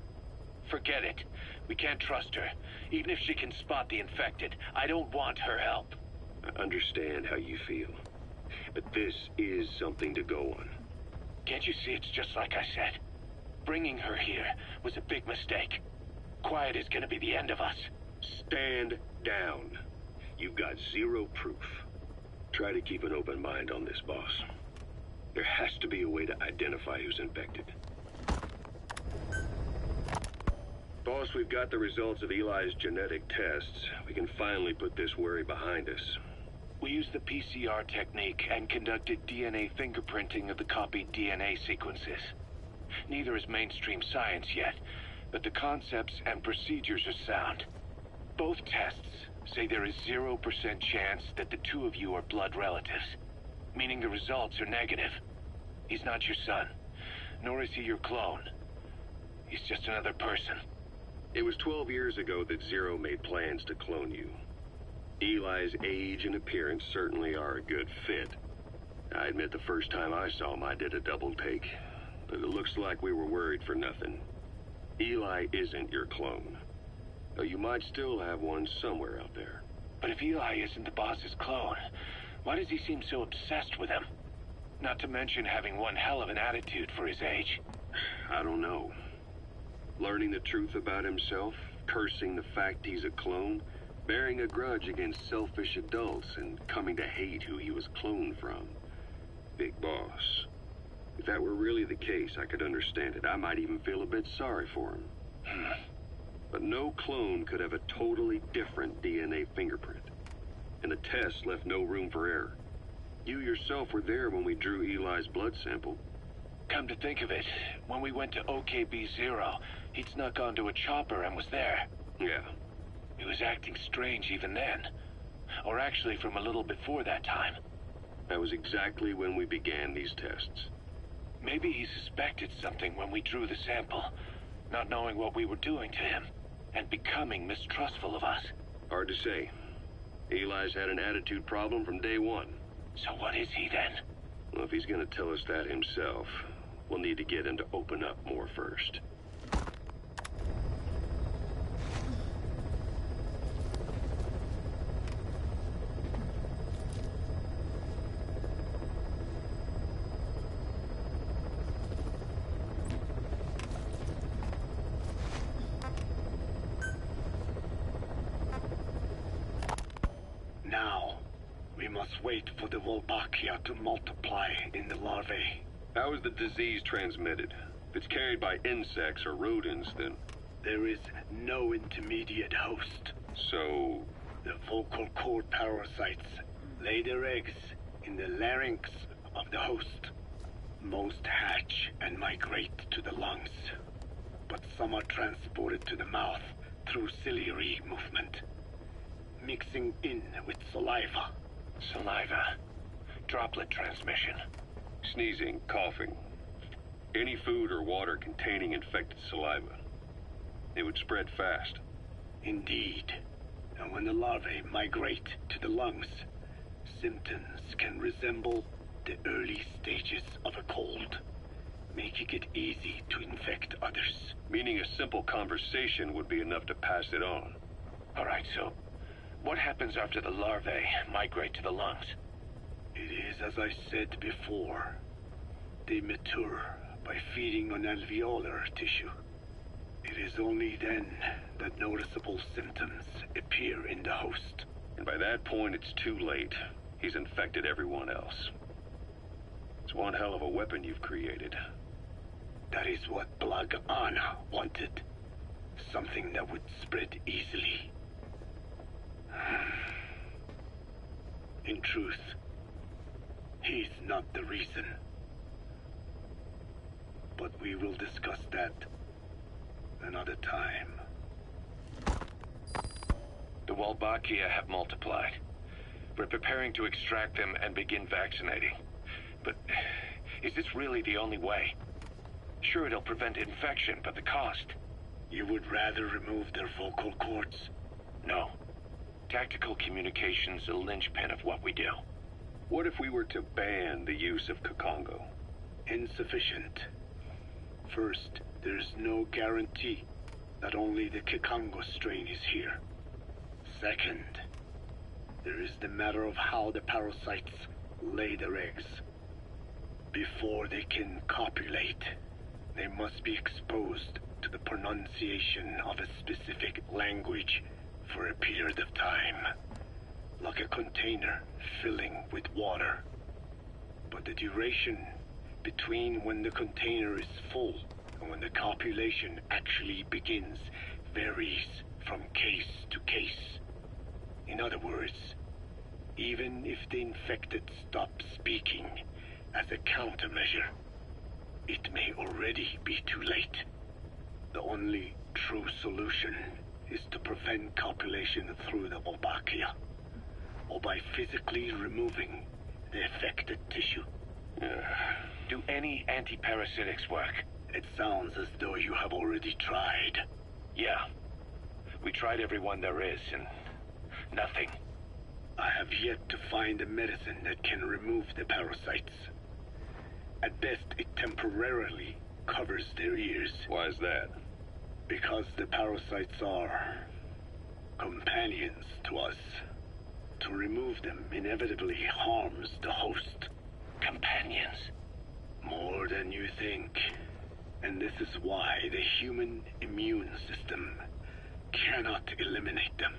Forget it. We can't trust her. Even if she can spot the infected, I don't want her help. I understand how you feel. But this is something to go on. Can't you see it's just like I said? Bringing her here was a big mistake. Quiet is gonna be the end of us. Stand down. You've got zero proof. Try to keep an open mind on this, boss. There has to be a way to identify who's infected. Boss, we've got the results of Eli's genetic tests. We can finally put this worry behind us. We used the PCR technique and conducted DNA fingerprinting of the copied DNA sequences. Neither is mainstream science yet, but the concepts and procedures are sound. Both tests say there is 0% chance that the two of you are blood relatives, meaning the results are negative. He's not your son, nor is he your clone. He's just another person. It was 12 years ago that Zero made plans to clone you. Eli's age and appearance certainly are a good fit. I admit the first time I saw him, I did a double take. But it looks like we were worried for nothing. Eli isn't your clone. Though you might still have one somewhere out there. But if Eli isn't the boss's clone, why does he seem so obsessed with him? Not to mention having one hell of an attitude for his age. I don't know. Learning the truth about himself, cursing the fact he's a clone, bearing a grudge against selfish adults, and coming to hate who he was cloned from. Big boss. If that were really the case, I could understand it. I might even feel a bit sorry for him. But no clone could have a totally different DNA fingerprint. And the test left no room for error. You yourself were there when we drew Eli's blood sample. Come to think of it, when we went to OKB-0, he'd snuck onto a chopper and was there. Yeah. He was acting strange even then. Or actually from a little before that time. That was exactly when we began these tests. Maybe he suspected something when we drew the sample, not knowing what we were doing to him, and becoming mistrustful of us. Hard to say. Eli's had an attitude problem from day one. So what is he then? Well, if he's gonna tell us that himself, we'll need to get him to open up more first. Now, we must wait for the Wolbachia to multiply in the larvae. How is the disease transmitted? If it's carried by insects or rodents, then... There is no intermediate host. So... The vocal cord parasites lay their eggs in the larynx of the host. Most hatch and migrate to the lungs, but some are transported to the mouth through ciliary movement, mixing in with saliva. Saliva. Droplet transmission. Sneezing, coughing. Any food or water containing infected saliva. It would spread fast. Indeed. And when the larvae migrate to the lungs, symptoms can resemble the early stages of a cold, making it easy to infect others. Meaning a simple conversation would be enough to pass it on. Alright, so what happens after the larvae migrate to the lungs? It is as I said before. They mature by feeding on alveolar tissue. It is only then that noticeable symptoms appear in the host. And by that point, it's too late. He's infected everyone else. It's one hell of a weapon you've created. That is what Blag Anna wanted. Something that would spread easily. In truth, he's not the reason. But we will discuss that another time. The Wolbachia have multiplied. We're preparing to extract them and begin vaccinating. But is this really the only way? Sure, it'll prevent infection, but the cost. You would rather remove their vocal cords? No. Tactical communication's a linchpin of what we do. What if we were to ban the use of Kakongo? Insufficient. First, there's no guarantee that only the Kikongo strain is here. Second, there is the matter of how the parasites lay their eggs. Before they can copulate, they must be exposed to the pronunciation of a specific language for a period of time, like a container filling with water. But the duration between when the container is full and when the copulation actually begins varies from case to case. In other words, Even if the infected stop speaking as a countermeasure, it may already be too late. The only true solution is to prevent copulation through the Wolbachia, or by physically removing the affected tissue. Do any antiparasitics work? It sounds as though you have already tried. Yeah. We tried every one there is, and nothing. I have yet to find a medicine that can remove the parasites. At best, it temporarily covers their ears. Why is that? Because the parasites are companions to us. To remove them inevitably harms the host. Companions? More than you think. And this is why the human immune system cannot eliminate them.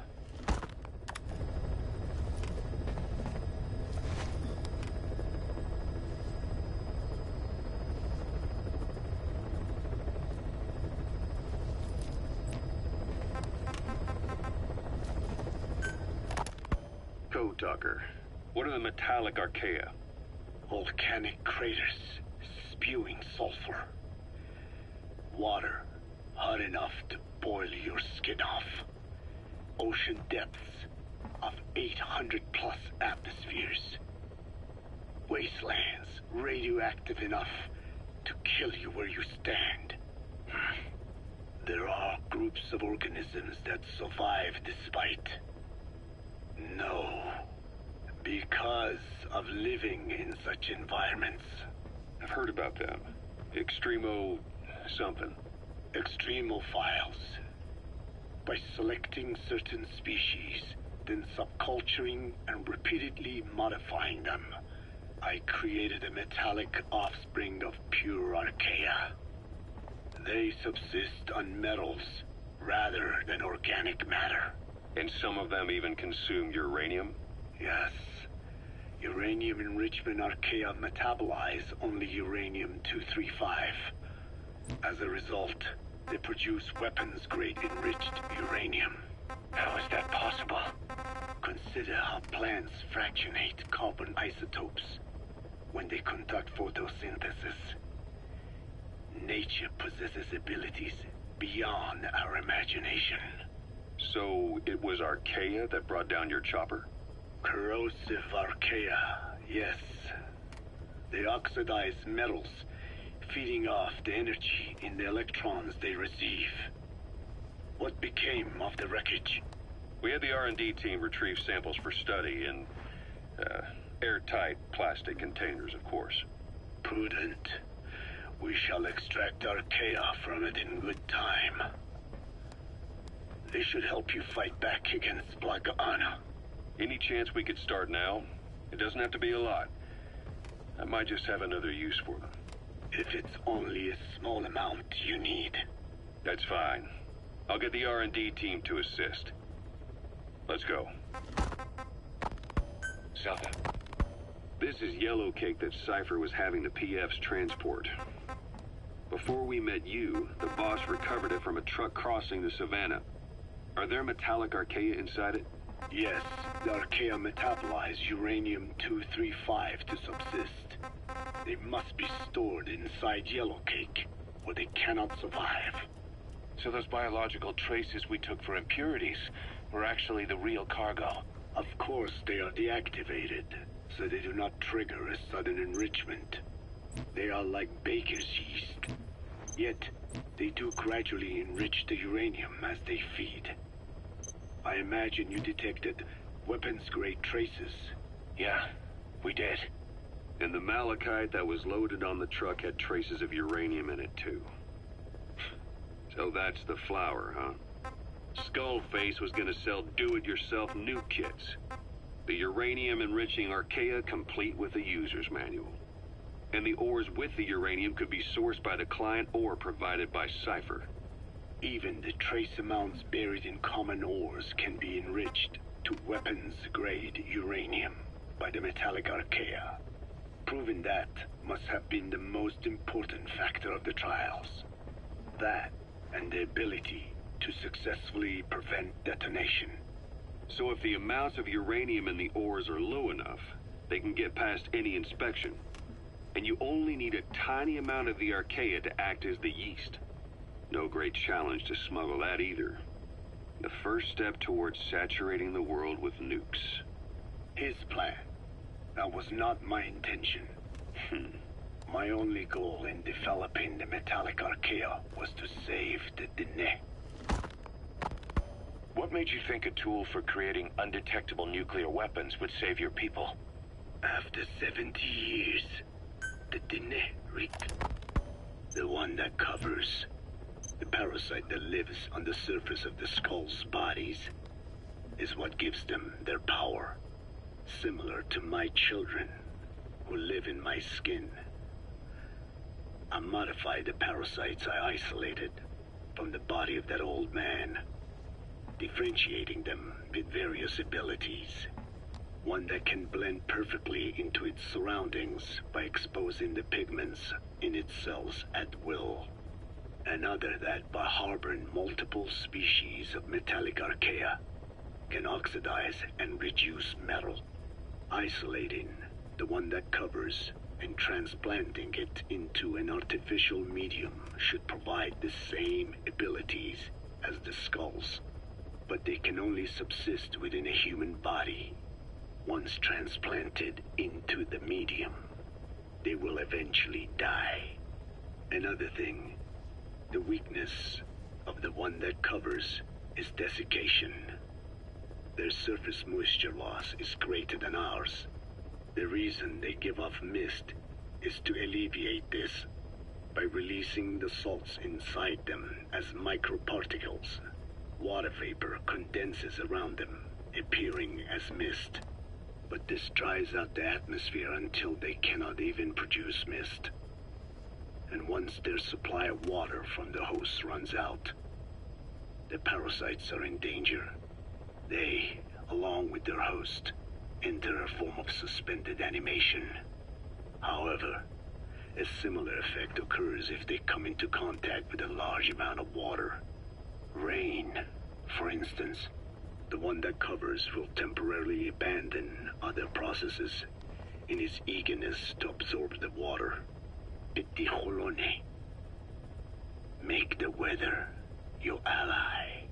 Code Talker, what are the metallic archaea? Volcanic craters spewing sulfur. Water hot enough to boil your skin off. Ocean depths of 800 plus atmospheres. Wastelands radioactive enough to kill you where you stand. There are groups of organisms that survive despite. No. Because of living in such environments. I've heard about them. Extremo... something. Extremophiles. By selecting certain species, then subculturing and repeatedly modifying them, I created a metallic offspring of pure archaea. They subsist on metals rather than organic matter. And some of them even consume uranium? Yes. Uranium enrichment archaea metabolize only uranium-235. As a result, they produce weapons-grade enriched uranium. How is that possible? Consider how plants fractionate carbon isotopes when they conduct photosynthesis. Nature possesses abilities beyond our imagination. So it was archaea that brought down your chopper? Corrosive archaea, yes. They oxidize metals, feeding off the energy in the electrons they receive. What became of the wreckage? We had the R&D team retrieve samples for study in airtight plastic containers, of course. Prudent. We shall extract archaea from it in good time. They should help you fight back against Blaga Ana. Any chance we could start now? It doesn't have to be a lot. I might just have another use for them. If it's only a small amount you need. That's fine. I'll get the R&D team to assist. Let's go. Zelda. This is yellow cake that Cypher was having the PFs transport. Before we met you, the boss recovered it from a truck crossing the savannah. Are there metallic archaea inside it? Yes, the archaea metabolize uranium-235 to subsist. They must be stored inside yellow cake, or they cannot survive. So those biological traces we took for impurities were actually the real cargo? Of course they are deactivated, so they do not trigger a sudden enrichment. They are like baker's yeast. Yet, they do gradually enrich the uranium as they feed. I imagine you detected weapons-grade traces. Yeah, we did. And the malachite that was loaded on the truck had traces of uranium in it, too. So that's the flower, huh? Skullface was gonna sell do-it-yourself nuke kits. The uranium-enriching archaea complete with a user's manual. And the ores with the uranium could be sourced by the client or provided by Cypher. Even the trace amounts buried in common ores can be enriched to weapons-grade uranium by the metallic archaea. Proving that must have been the most important factor of the trials. That and the ability to successfully prevent detonation. So if the amounts of uranium in the ores are low enough, they can get past any inspection. And you only need a tiny amount of the archaea to act as the yeast. No great challenge to smuggle that either. The first step towards saturating the world with nukes. His plan. That was not my intention. My only goal in developing the metallic archaea was to save the Dene. What made you think a tool for creating undetectable nuclear weapons would save your people? After 70 years, the Dene, Rick. The one that covers. The parasite that lives on the surface of the Skull's bodies is what gives them their power. Similar to my children, who live in my skin. I modified the parasites I isolated from the body of that old man, differentiating them with various abilities. One that can blend perfectly into its surroundings by exposing the pigments in its cells at will. Another that, by harboring multiple species of metallic archaea, can oxidize and reduce metal. Isolating the one that covers and transplanting it into an artificial medium should provide the same abilities as the Skulls, but they can only subsist within a human body. Once transplanted into the medium, they will eventually die. Another thing, the weakness of the one that covers is desiccation. Their surface moisture loss is greater than ours. The reason they give off mist is to alleviate this by releasing the salts inside them as microparticles. Water vapor condenses around them, appearing as mist. But this dries out the atmosphere until they cannot even produce mist. And once their supply of water from the host runs out, the parasites are in danger. They, along with their host, enter a form of suspended animation. However, a similar effect occurs if they come into contact with a large amount of water. Rain, for instance. The one that covers will temporarily abandon other processes in his eagerness to absorb the water. Pitijolone. Make the weather your ally.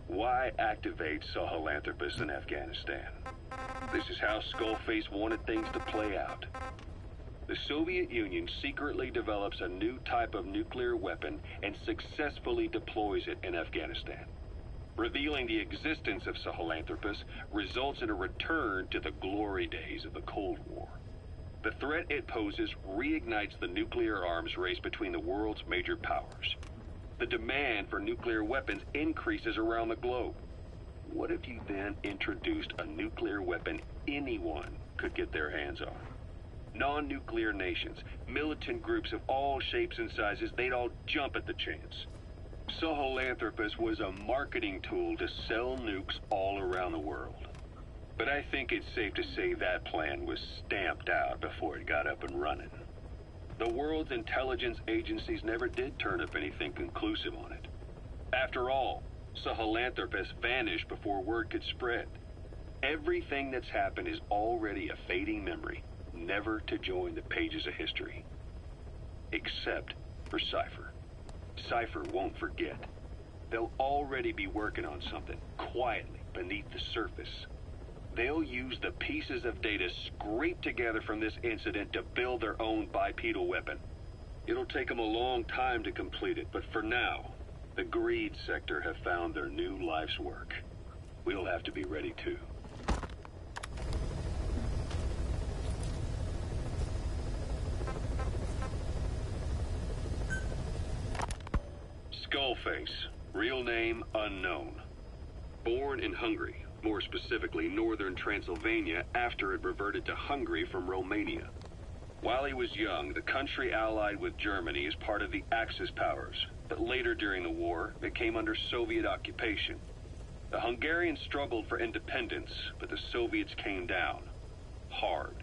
Why activate Sahelanthropus in Afghanistan? This is how Skullface wanted things to play out. The Soviet Union secretly develops a new type of nuclear weapon and successfully deploys it in Afghanistan. Revealing the existence of Sahelanthropus results in a return to the glory days of the Cold War. The threat it poses reignites the nuclear arms race between the world's major powers. The demand for nuclear weapons increases around the globe. What if you then introduced a nuclear weapon anyone could get their hands on? Non-nuclear nations, militant groups of all shapes and sizes, they'd all jump at the chance. Sahelanthropus was a marketing tool to sell nukes all around the world. But I think it's safe to say that plan was stamped out before it got up and running. The world's intelligence agencies never did turn up anything conclusive on it. After all, Sahelanthropus vanished before word could spread. Everything that's happened is already a fading memory, never to join the pages of history. Except for Cypher. Cypher won't forget. They'll already be working on something, quietly, beneath the surface. They'll use the pieces of data scraped together from this incident to build their own bipedal weapon. It'll take them a long time to complete it, but for now, the Greed sector have found their new life's work. We'll have to be ready too. Skullface, real name unknown. Born in Hungary, more specifically northern Transylvania, after it reverted to Hungary from Romania. While he was young, the country allied with Germany as part of the Axis powers, but later during the war, it came under Soviet occupation. The Hungarians struggled for independence, but the Soviets came down. Hard.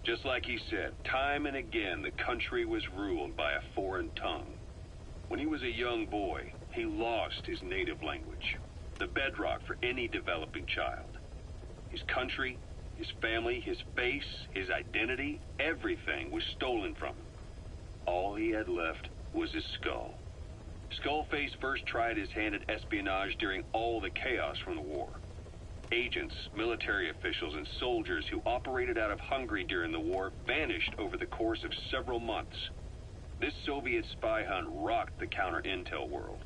Just like he said, time and again the country was ruled by a foreign tongue. When he was a young boy, he lost his native language, the bedrock for any developing child. His country, his family, his face, his identity, everything was stolen from him. All he had left was his skull. Skullface first tried his hand at espionage during all the chaos from the war. Agents, military officials, and soldiers who operated out of Hungary during the war vanished over the course of several months. This Soviet spy hunt rocked the counter-intel world.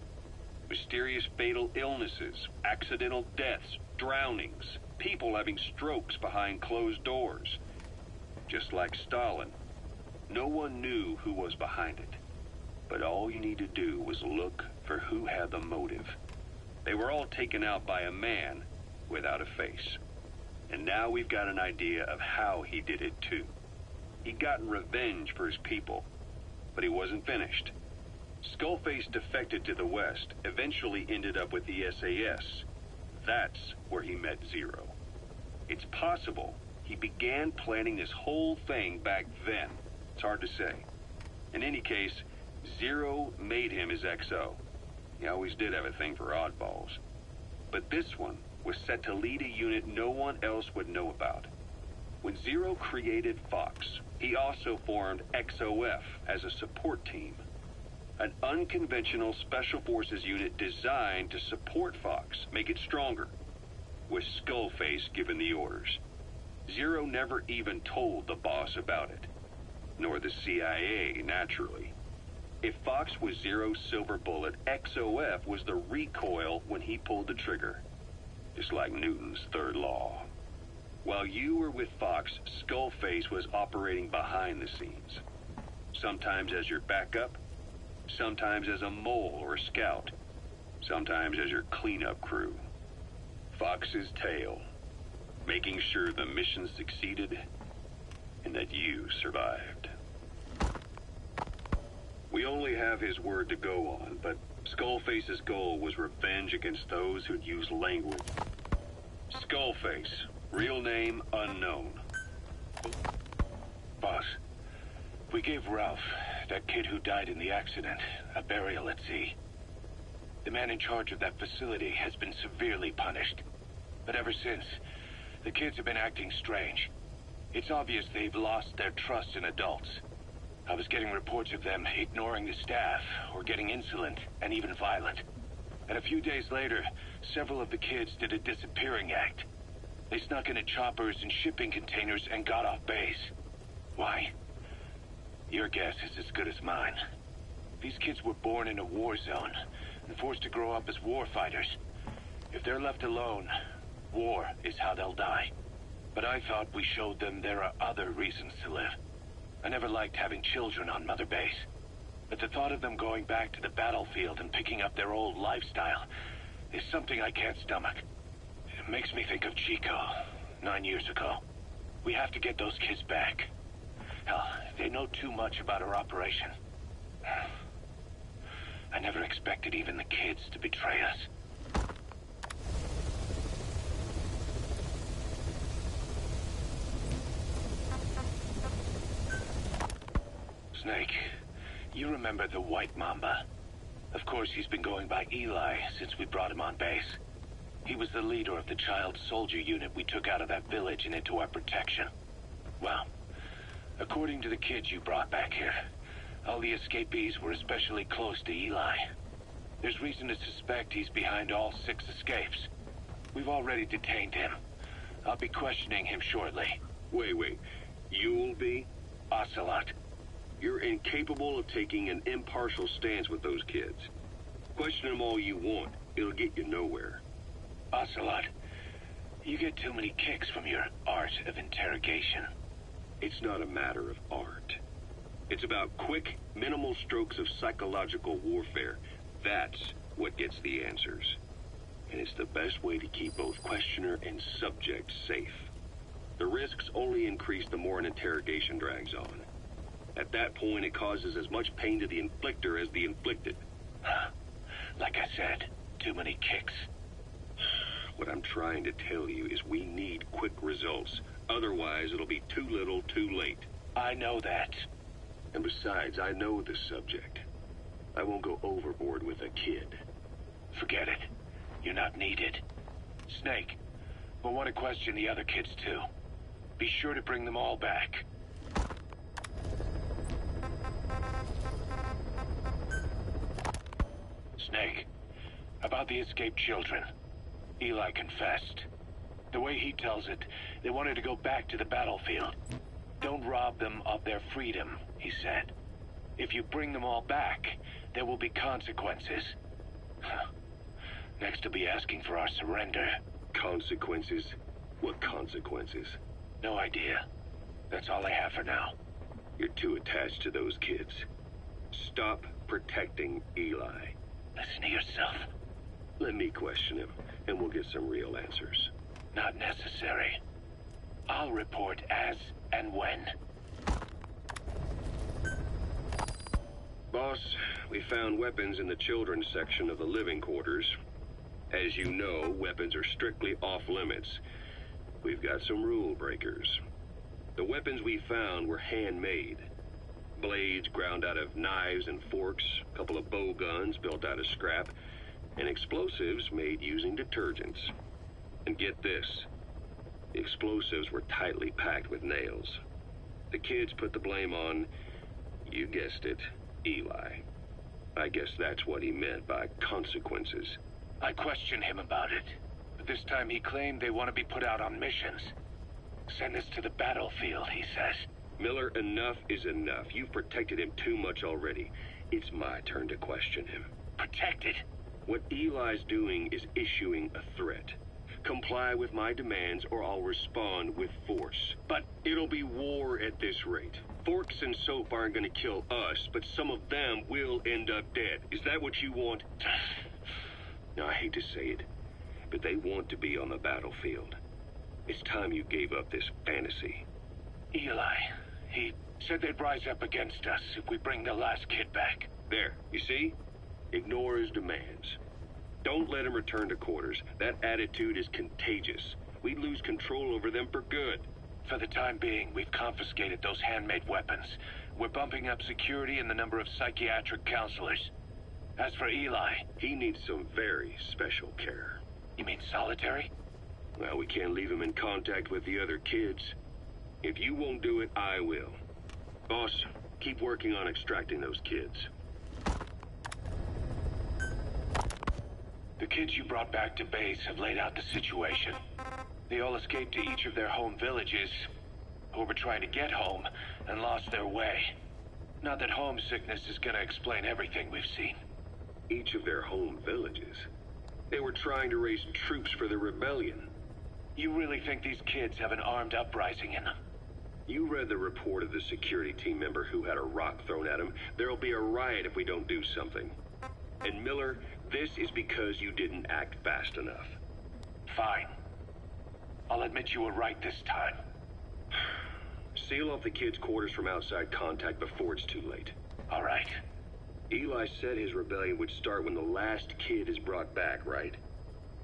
Mysterious fatal illnesses, accidental deaths, drownings, people having strokes behind closed doors. Just like Stalin, no one knew who was behind it. But all you need to do was look for who had the motive. They were all taken out by a man without a face. And now we've got an idea of how he did it too. He'd gotten revenge for his people, but he wasn't finished. Skullface defected to the West, eventually ended up with the SAS. That's where he met Zero. It's possible he began planning this whole thing back then. It's hard to say. In any case, Zero made him his XO. He always did have a thing for oddballs. But this one was set to lead a unit no one else would know about. When Zero created Fox, he also formed XOF as a support team. An unconventional special forces unit designed to support Fox, make it stronger, with Skullface giving the orders. Zero never even told the boss about it, nor the CIA, naturally. If Fox was Zero's silver bullet, XOF was the recoil when he pulled the trigger. Just like Newton's third law. While you were with Fox, Skullface was operating behind the scenes. Sometimes as your backup, sometimes as a mole or a scout, sometimes as your cleanup crew. Fox's tail, making sure the mission succeeded and that you survived. We only have his word to go on, but Skullface's goal was revenge against those who'd used language. Skullface, real name unknown. Boss, we gave Ralph, that kid who died in the accident, a burial at sea. The man in charge of that facility has been severely punished. But ever since, the kids have been acting strange. It's obvious they've lost their trust in adults. I was getting reports of them ignoring the staff, or getting insolent, and even violent. And a few days later, several of the kids did a disappearing act. They snuck into choppers and shipping containers and got off base. Why? Your guess is as good as mine. These kids were born in a war zone, and forced to grow up as war fighters. If they're left alone, war is how they'll die. But I thought we showed them there are other reasons to live. I never liked having children on Mother Base. But the thought of them going back to the battlefield and picking up their old lifestyle is something I can't stomach. It makes me think of Chico, 9 years ago. We have to get those kids back. Hell, they know too much about our operation. I never expected even the kids to betray us. Snake, you remember the White Mamba? Of course, he's been going by Eli since we brought him on base. He was the leader of the child soldier unit we took out of that village and into our protection. Well, according to the kids you brought back here, all the escapees were especially close to Eli. There's reason to suspect he's behind all 6 escapes. We've already detained him. I'll be questioning him shortly. Wait. You'll be? Ocelot. You're incapable of taking an impartial stance with those kids. Question them all you want. It'll get you nowhere. Ocelot, you get too many kicks from your art of interrogation. It's not a matter of art. It's about quick, minimal strokes of psychological warfare. That's what gets the answers. And it's the best way to keep both questioner and subject safe. The risks only increase the more an interrogation drags on. At that point, it causes as much pain to the inflictor as the inflicted. Like I said, too many kicks. What I'm trying to tell you is we need quick results. Otherwise, it'll be too little, too late. I know that. And besides, I know the subject. I won't go overboard with a kid. Forget it. You're not needed. Snake, we'll want to question the other kids too. Be sure to bring them all back. Snake, about the escaped children. Eli confessed. The way he tells it, they wanted to go back to the battlefield. Don't rob them of their freedom, he said. If you bring them all back, there will be consequences. Next, he'll be asking for our surrender. Consequences? What consequences? No idea. That's all I have for now. You're too attached to those kids. Stop protecting Eli. Listen to yourself. Let me question him, and we'll get some real answers. Not necessary. I'll report as and when. Boss, we found weapons in the children's section of the living quarters. As you know, weapons are strictly off limits. We've got some rule breakers. The weapons we found were handmade. Blades ground out of knives and forks, a couple of bow guns built out of scrap, and explosives made using detergents. And get this, the explosives were tightly packed with nails. The kids put the blame on, you guessed it, Eli. I guess that's what he meant by consequences. I questioned him about it, but this time he claimed they want to be put out on missions. Send us to the battlefield, he says. Miller, enough is enough. You've protected him too much already. It's my turn to question him. Protected? What Eli's doing is issuing a threat. Comply with my demands or I'll respond with force. But it'll be war at this rate. Forks and soap aren't gonna kill us, but some of them will end up dead. Is that what you want? Now, I hate to say it, but they want to be on the battlefield. It's time you gave up this fantasy. Eli, he said they'd rise up against us if we bring the last kid back. There, you see? Ignore his demands. Don't let him return to quarters. That attitude is contagious. We'd lose control over them for good. For the time being, we've confiscated those handmade weapons. We're bumping up security and the number of psychiatric counselors. As for Eli... He needs some very special care. You mean solitary? Well, we can't leave him in contact with the other kids. If you won't do it, I will. Boss, keep working on extracting those kids. The kids you brought back to base have laid out the situation. They all escaped to each of their home villages, or were trying to get home, and lost their way. Not that homesickness is gonna explain everything we've seen. Each of their home villages? They were trying to raise troops for the rebellion. You really think these kids have an armed uprising in them? You read the report of the security team member who had a rock thrown at him. There'll be a riot if we don't do something. And Miller, this is because you didn't act fast enough. Fine. I'll admit you were right this time. Seal off the kids' quarters from outside contact before it's too late. All right. Eli said his rebellion would start when the last kid is brought back, right?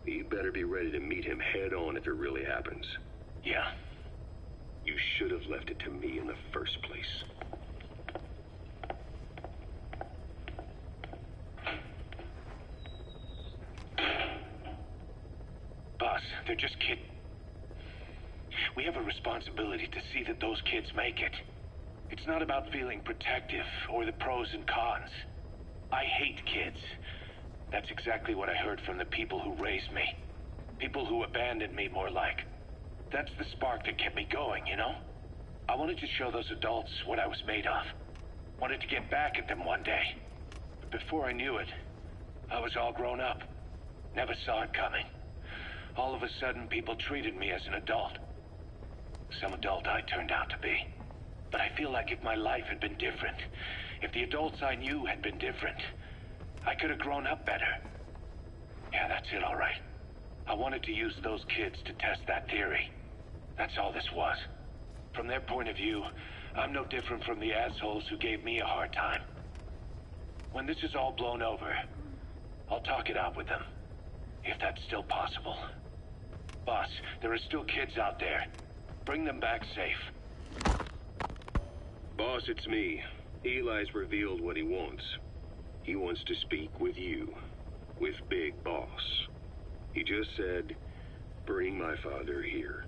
You better be ready to meet him head-on if it really happens. Yeah. You should have left it to me in the first place. Boss, they're just kids. We have a responsibility to see that those kids make it. It's not about feeling protective or the pros and cons. I hate kids. That's exactly what I heard from the people who raised me. People who abandoned me, more like. That's the spark that kept me going, you know? I wanted to show those adults what I was made of. Wanted to get back at them one day. But before I knew it, I was all grown up. Never saw it coming. All of a sudden, people treated me as an adult. Some adult I turned out to be. But I feel like if my life had been different, if the adults I knew had been different, I could have grown up better. Yeah, that's it, all right. I wanted to use those kids to test that theory. That's all this was. From their point of view, I'm no different from the assholes who gave me a hard time. When this is all blown over, I'll talk it out with them. If that's still possible. Boss, there are still kids out there. Bring them back safe. Boss, it's me. Eli's revealed what he wants. He wants to speak with you. With Big Boss. He just said, bring my father here.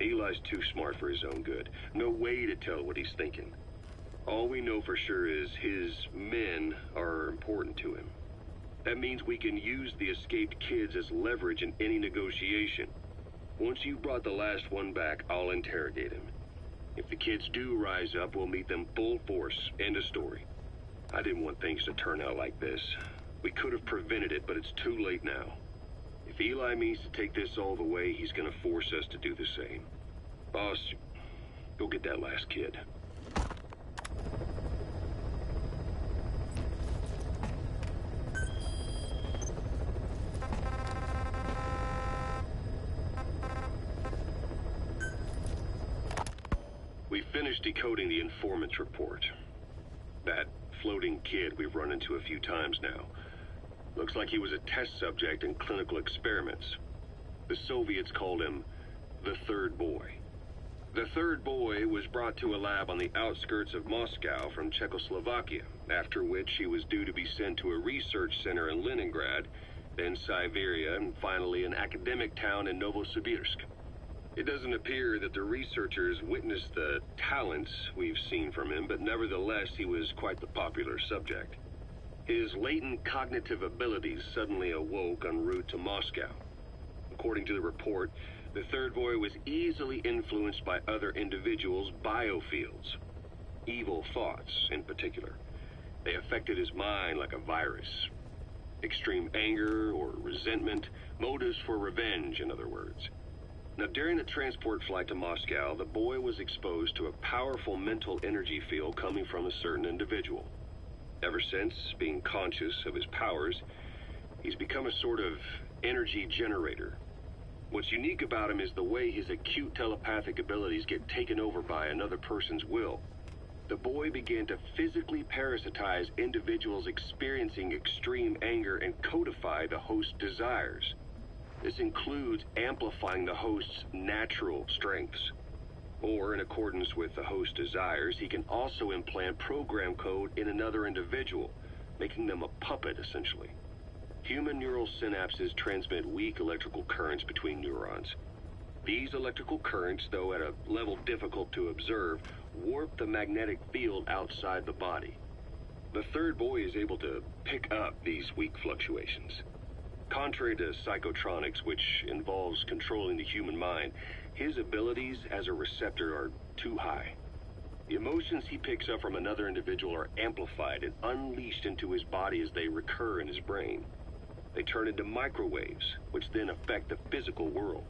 Eli's too smart for his own good. No way to tell what he's thinking. All we know for sure is his men are important to him. That means we can use the escaped kids as leverage in any negotiation. Once you've brought the last one back, I'll interrogate him. If the kids do rise up, we'll meet them full force. End of story. I didn't want things to turn out like this. We could have prevented it, but it's too late now. If Eli means to take this all the way, he's gonna force us to do the same. Boss, go get that last kid. We finished decoding the informant's report. That floating kid we've run into a few times now. Looks like he was a test subject in clinical experiments. The Soviets called him the Third Boy. The Third Boy was brought to a lab on the outskirts of Moscow from Czechoslovakia, after which he was due to be sent to a research center in Leningrad, then Siberia, and finally an academic town in Novosibirsk. It doesn't appear that the researchers witnessed the talents we've seen from him, but nevertheless he was quite the popular subject. His latent cognitive abilities suddenly awoke en route to Moscow. According to the report, the Third Boy was easily influenced by other individuals' biofields. Evil thoughts, in particular. They affected his mind like a virus. Extreme anger or resentment, motives for revenge, in other words. Now, during the transport flight to Moscow, the boy was exposed to a powerful mental energy field coming from a certain individual. Ever since, being conscious of his powers, he's become a sort of energy generator. What's unique about him is the way his acute telepathic abilities get taken over by another person's will. The boy began to physically parasitize individuals experiencing extreme anger and codify the host's desires. This includes amplifying the host's natural strengths. Or, in accordance with the host's desires, he can also implant program code in another individual, making them a puppet, essentially. Human neural synapses transmit weak electrical currents between neurons. These electrical currents, though at a level difficult to observe, warp the magnetic field outside the body. The Third Boy is able to pick up these weak fluctuations. Contrary to psychotronics, which involves controlling the human mind, his abilities as a receptor are too high. The emotions he picks up from another individual are amplified and unleashed into his body as they recur in his brain. They turn into microwaves, which then affect the physical world,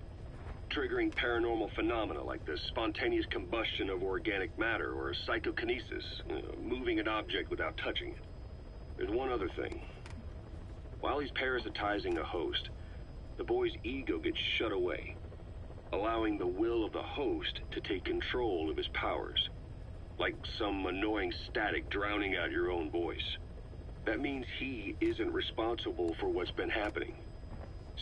triggering paranormal phenomena like the spontaneous combustion of organic matter or psychokinesis, moving an object without touching it. There's one other thing. While he's parasitizing a host, the boy's ego gets shut away, allowing the will of the host to take control of his powers, like some annoying static drowning out your own voice. That means he isn't responsible for what's been happening.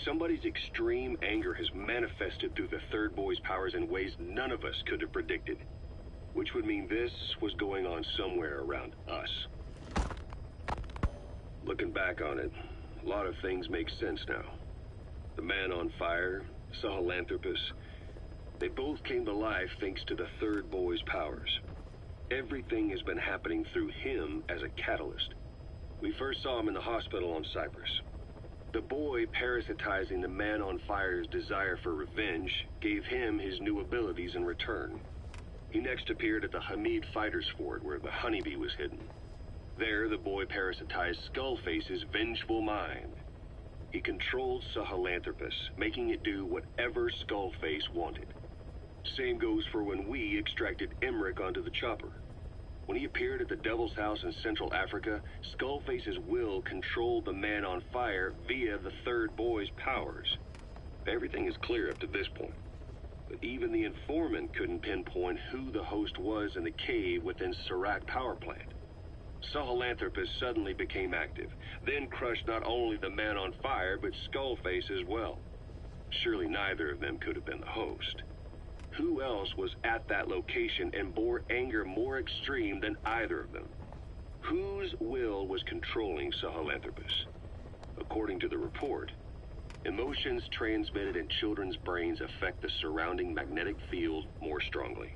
Somebody's extreme anger has manifested through the Third Boy's powers in ways none of us could have predicted, which would mean this was going on somewhere around us. Looking back on it, a lot of things make sense now. The man on fire, Sahelanthropus, they both came to life thanks to the Third Boy's powers. Everything has been happening through him as a catalyst. We first saw him in the hospital on Cyprus. The boy parasitizing the man on fire's desire for revenge gave him his new abilities in return. He next appeared at the Hamid Fighters Fort where the honeybee was hidden. There, the boy parasitized Skullface's vengeful mind. He controlled Sahelanthropus, making it do whatever Skullface wanted. Same goes for when we extracted Emmerich onto the chopper. When he appeared at the Devil's House in Central Africa, Skullface's will controlled the man on fire via the Third Boy's powers. Everything is clear up to this point. But even the informant couldn't pinpoint who the host was in the cave within Serac power plant. Sahelanthropus suddenly became active, then crushed not only the man on fire, but Skullface as well. Surely neither of them could have been the host. Who else was at that location and bore anger more extreme than either of them? Whose will was controlling Sahelanthropus? According to the report, emotions transmitted in children's brains affect the surrounding magnetic field more strongly.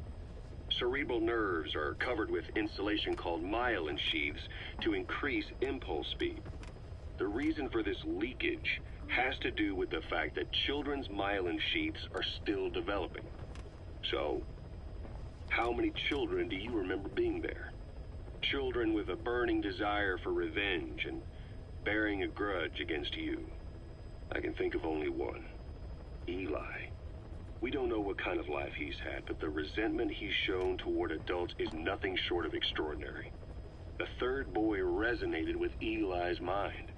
Cerebral nerves are covered with insulation called myelin sheaths to increase impulse speed. The reason for this leakage has to do with the fact that children's myelin sheaths are still developing. So, how many children do you remember being there? Children with a burning desire for revenge and bearing a grudge against you. I can think of only one. Eli. We don't know what kind of life he's had, but the resentment he's shown toward adults is nothing short of extraordinary. The third boy resonated with Eli's mind.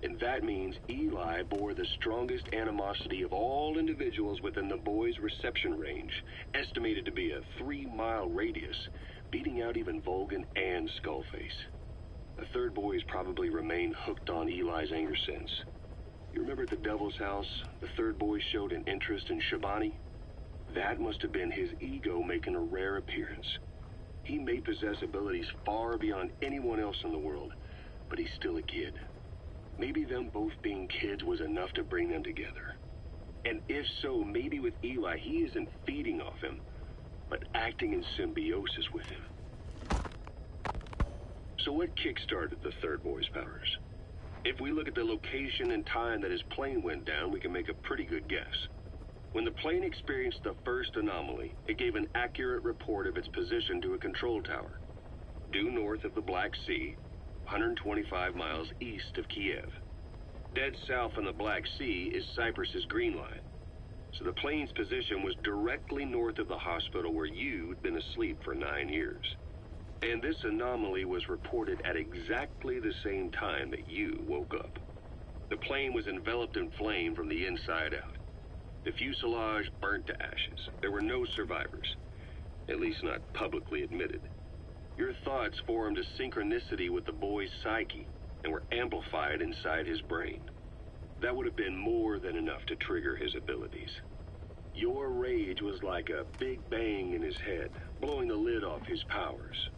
And that means Eli bore the strongest animosity of all individuals within the boy's reception range, estimated to be a 3-mile radius, beating out even Volgin and Skullface. The third boy has probably remained hooked on Eli's anger since. You remember at the Devil's House, the third boy showed an interest in Shabani? That must have been his ego making a rare appearance. He may possess abilities far beyond anyone else in the world, but he's still a kid. Maybe them both being kids was enough to bring them together. And if so, maybe with Eli, he isn't feeding off him, but acting in symbiosis with him. So what kickstarted the third boy's powers? If we look at the location and time that his plane went down, we can make a pretty good guess. When the plane experienced the first anomaly, it gave an accurate report of its position to a control tower, due north of the Black Sea, 125 miles east of Kiev. Dead south on the Black Sea is Cyprus's Green Line, so the plane's position was directly north of the hospital where you'd been asleep for 9 years. And this anomaly was reported at exactly the same time that you woke up. The plane was enveloped in flame from the inside out. The fuselage burnt to ashes. There were no survivors, at least not publicly admitted. Your thoughts formed a synchronicity with the boy's psyche and were amplified inside his brain. That would have been more than enough to trigger his abilities. Your rage was like a big bang in his head, blowing the lid off his powers.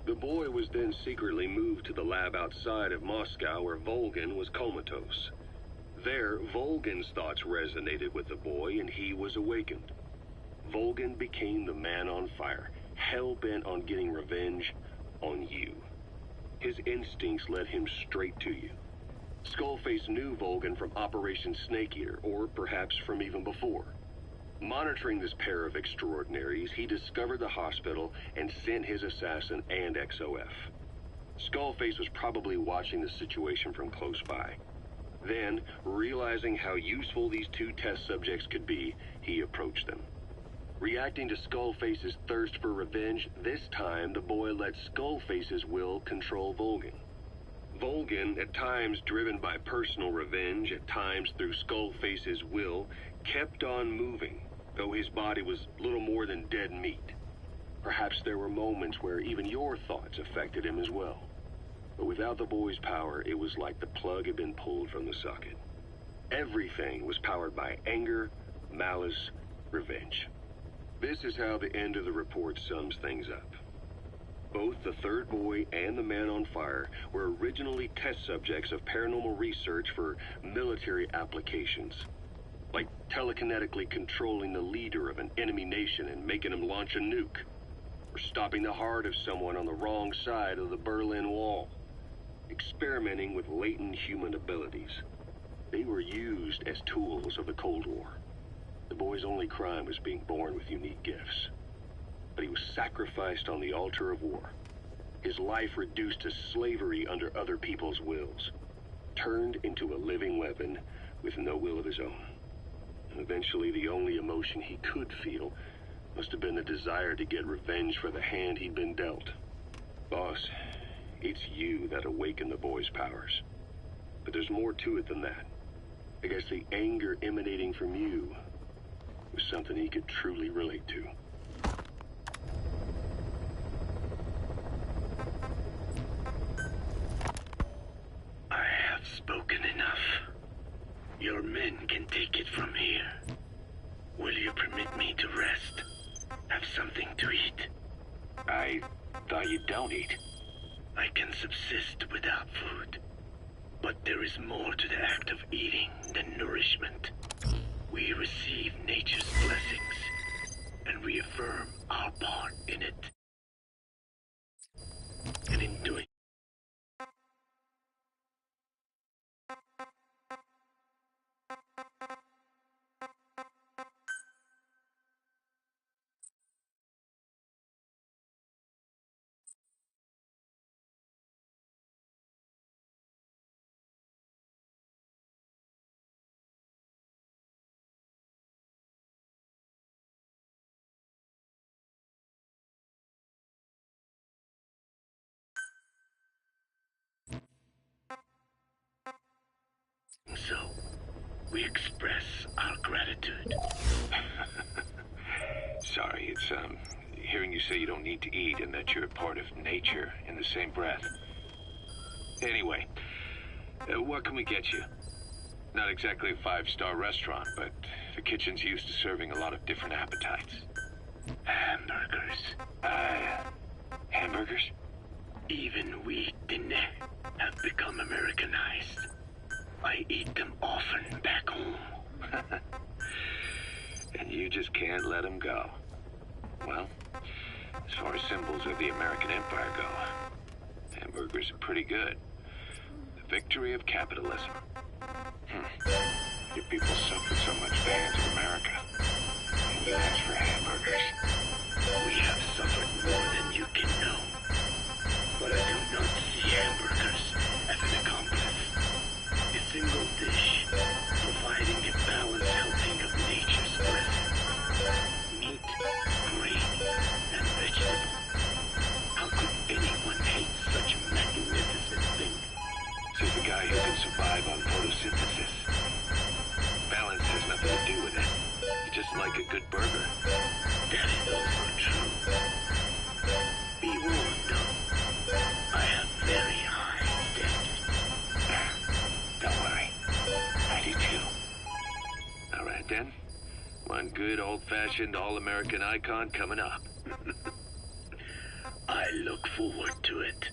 The boy was then secretly moved to the lab outside of Moscow where Volgin was comatose. There, Volgin's thoughts resonated with the boy and he was awakened. Volgin became the man on fire, hell-bent on getting revenge on you. His instincts led him straight to you. Skullface knew Volgin from Operation Snake Eater, or perhaps from even before. Monitoring this pair of extraordinaries, he discovered the hospital and sent his assassin and XOF. Skullface was probably watching the situation from close by. Then, realizing how useful these two test subjects could be, he approached them. Reacting to Skullface's thirst for revenge, this time the boy let Skullface's will control Volgin. Volgin, at times driven by personal revenge, at times through Skullface's will, kept on moving, though his body was little more than dead meat. Perhaps there were moments where even your thoughts affected him as well. But without the boy's power, it was like the plug had been pulled from the socket. Everything was powered by anger, malice, revenge. This is how the end of the report sums things up. Both the third boy and the man on fire were originally test subjects of paranormal research for military applications, like telekinetically controlling the leader of an enemy nation and making him launch a nuke, or stopping the heart of someone on the wrong side of the Berlin Wall, experimenting with latent human abilities. They were used as tools of the Cold War. The boy's only crime was being born with unique gifts. But he was sacrificed on the altar of war. His life reduced to slavery under other people's wills. Turned into a living weapon with no will of his own. And eventually the only emotion he could feel must have been the desire to get revenge for the hand he'd been dealt. Boss, it's you that awakened the boy's powers. But there's more to it than that. I guess the anger emanating from you was something he could truly relate to. I thought you don't eat. I can subsist without food. But there is more to the act of eating than nourishment. We receive nature's blessings and reaffirm our part in it. And in doing so, we express our gratitude. Sorry, it's, hearing you say you don't need to eat and that you're a part of nature in the same breath. Anyway, what can we get you? Not exactly a five-star restaurant, but the kitchen's used to serving a lot of different appetites. Hamburgers. Hamburgers? Even we didn't have become Americanized. I eat them often back home. And you just can't let them go. Well, as far as symbols of the American Empire go, hamburgers are pretty good. The victory of capitalism. Your people suffered so much at the hands of America. And you ask for hamburgers. We have suffered more than you can know. But I do not see hamburgers as an accomplice. A single dish, providing a balanced helping of nature's blessings. Meat, grain, and vegetable. How could anyone hate such a magnificent thing? Says the guy who can survive on photosynthesis. Balance has nothing to do with it. You just like a good burger. That is also true. Be warned, though. I have very high standards. Don't worry. I do too. All right, then. One good old-fashioned all-American icon coming up. I look forward to it.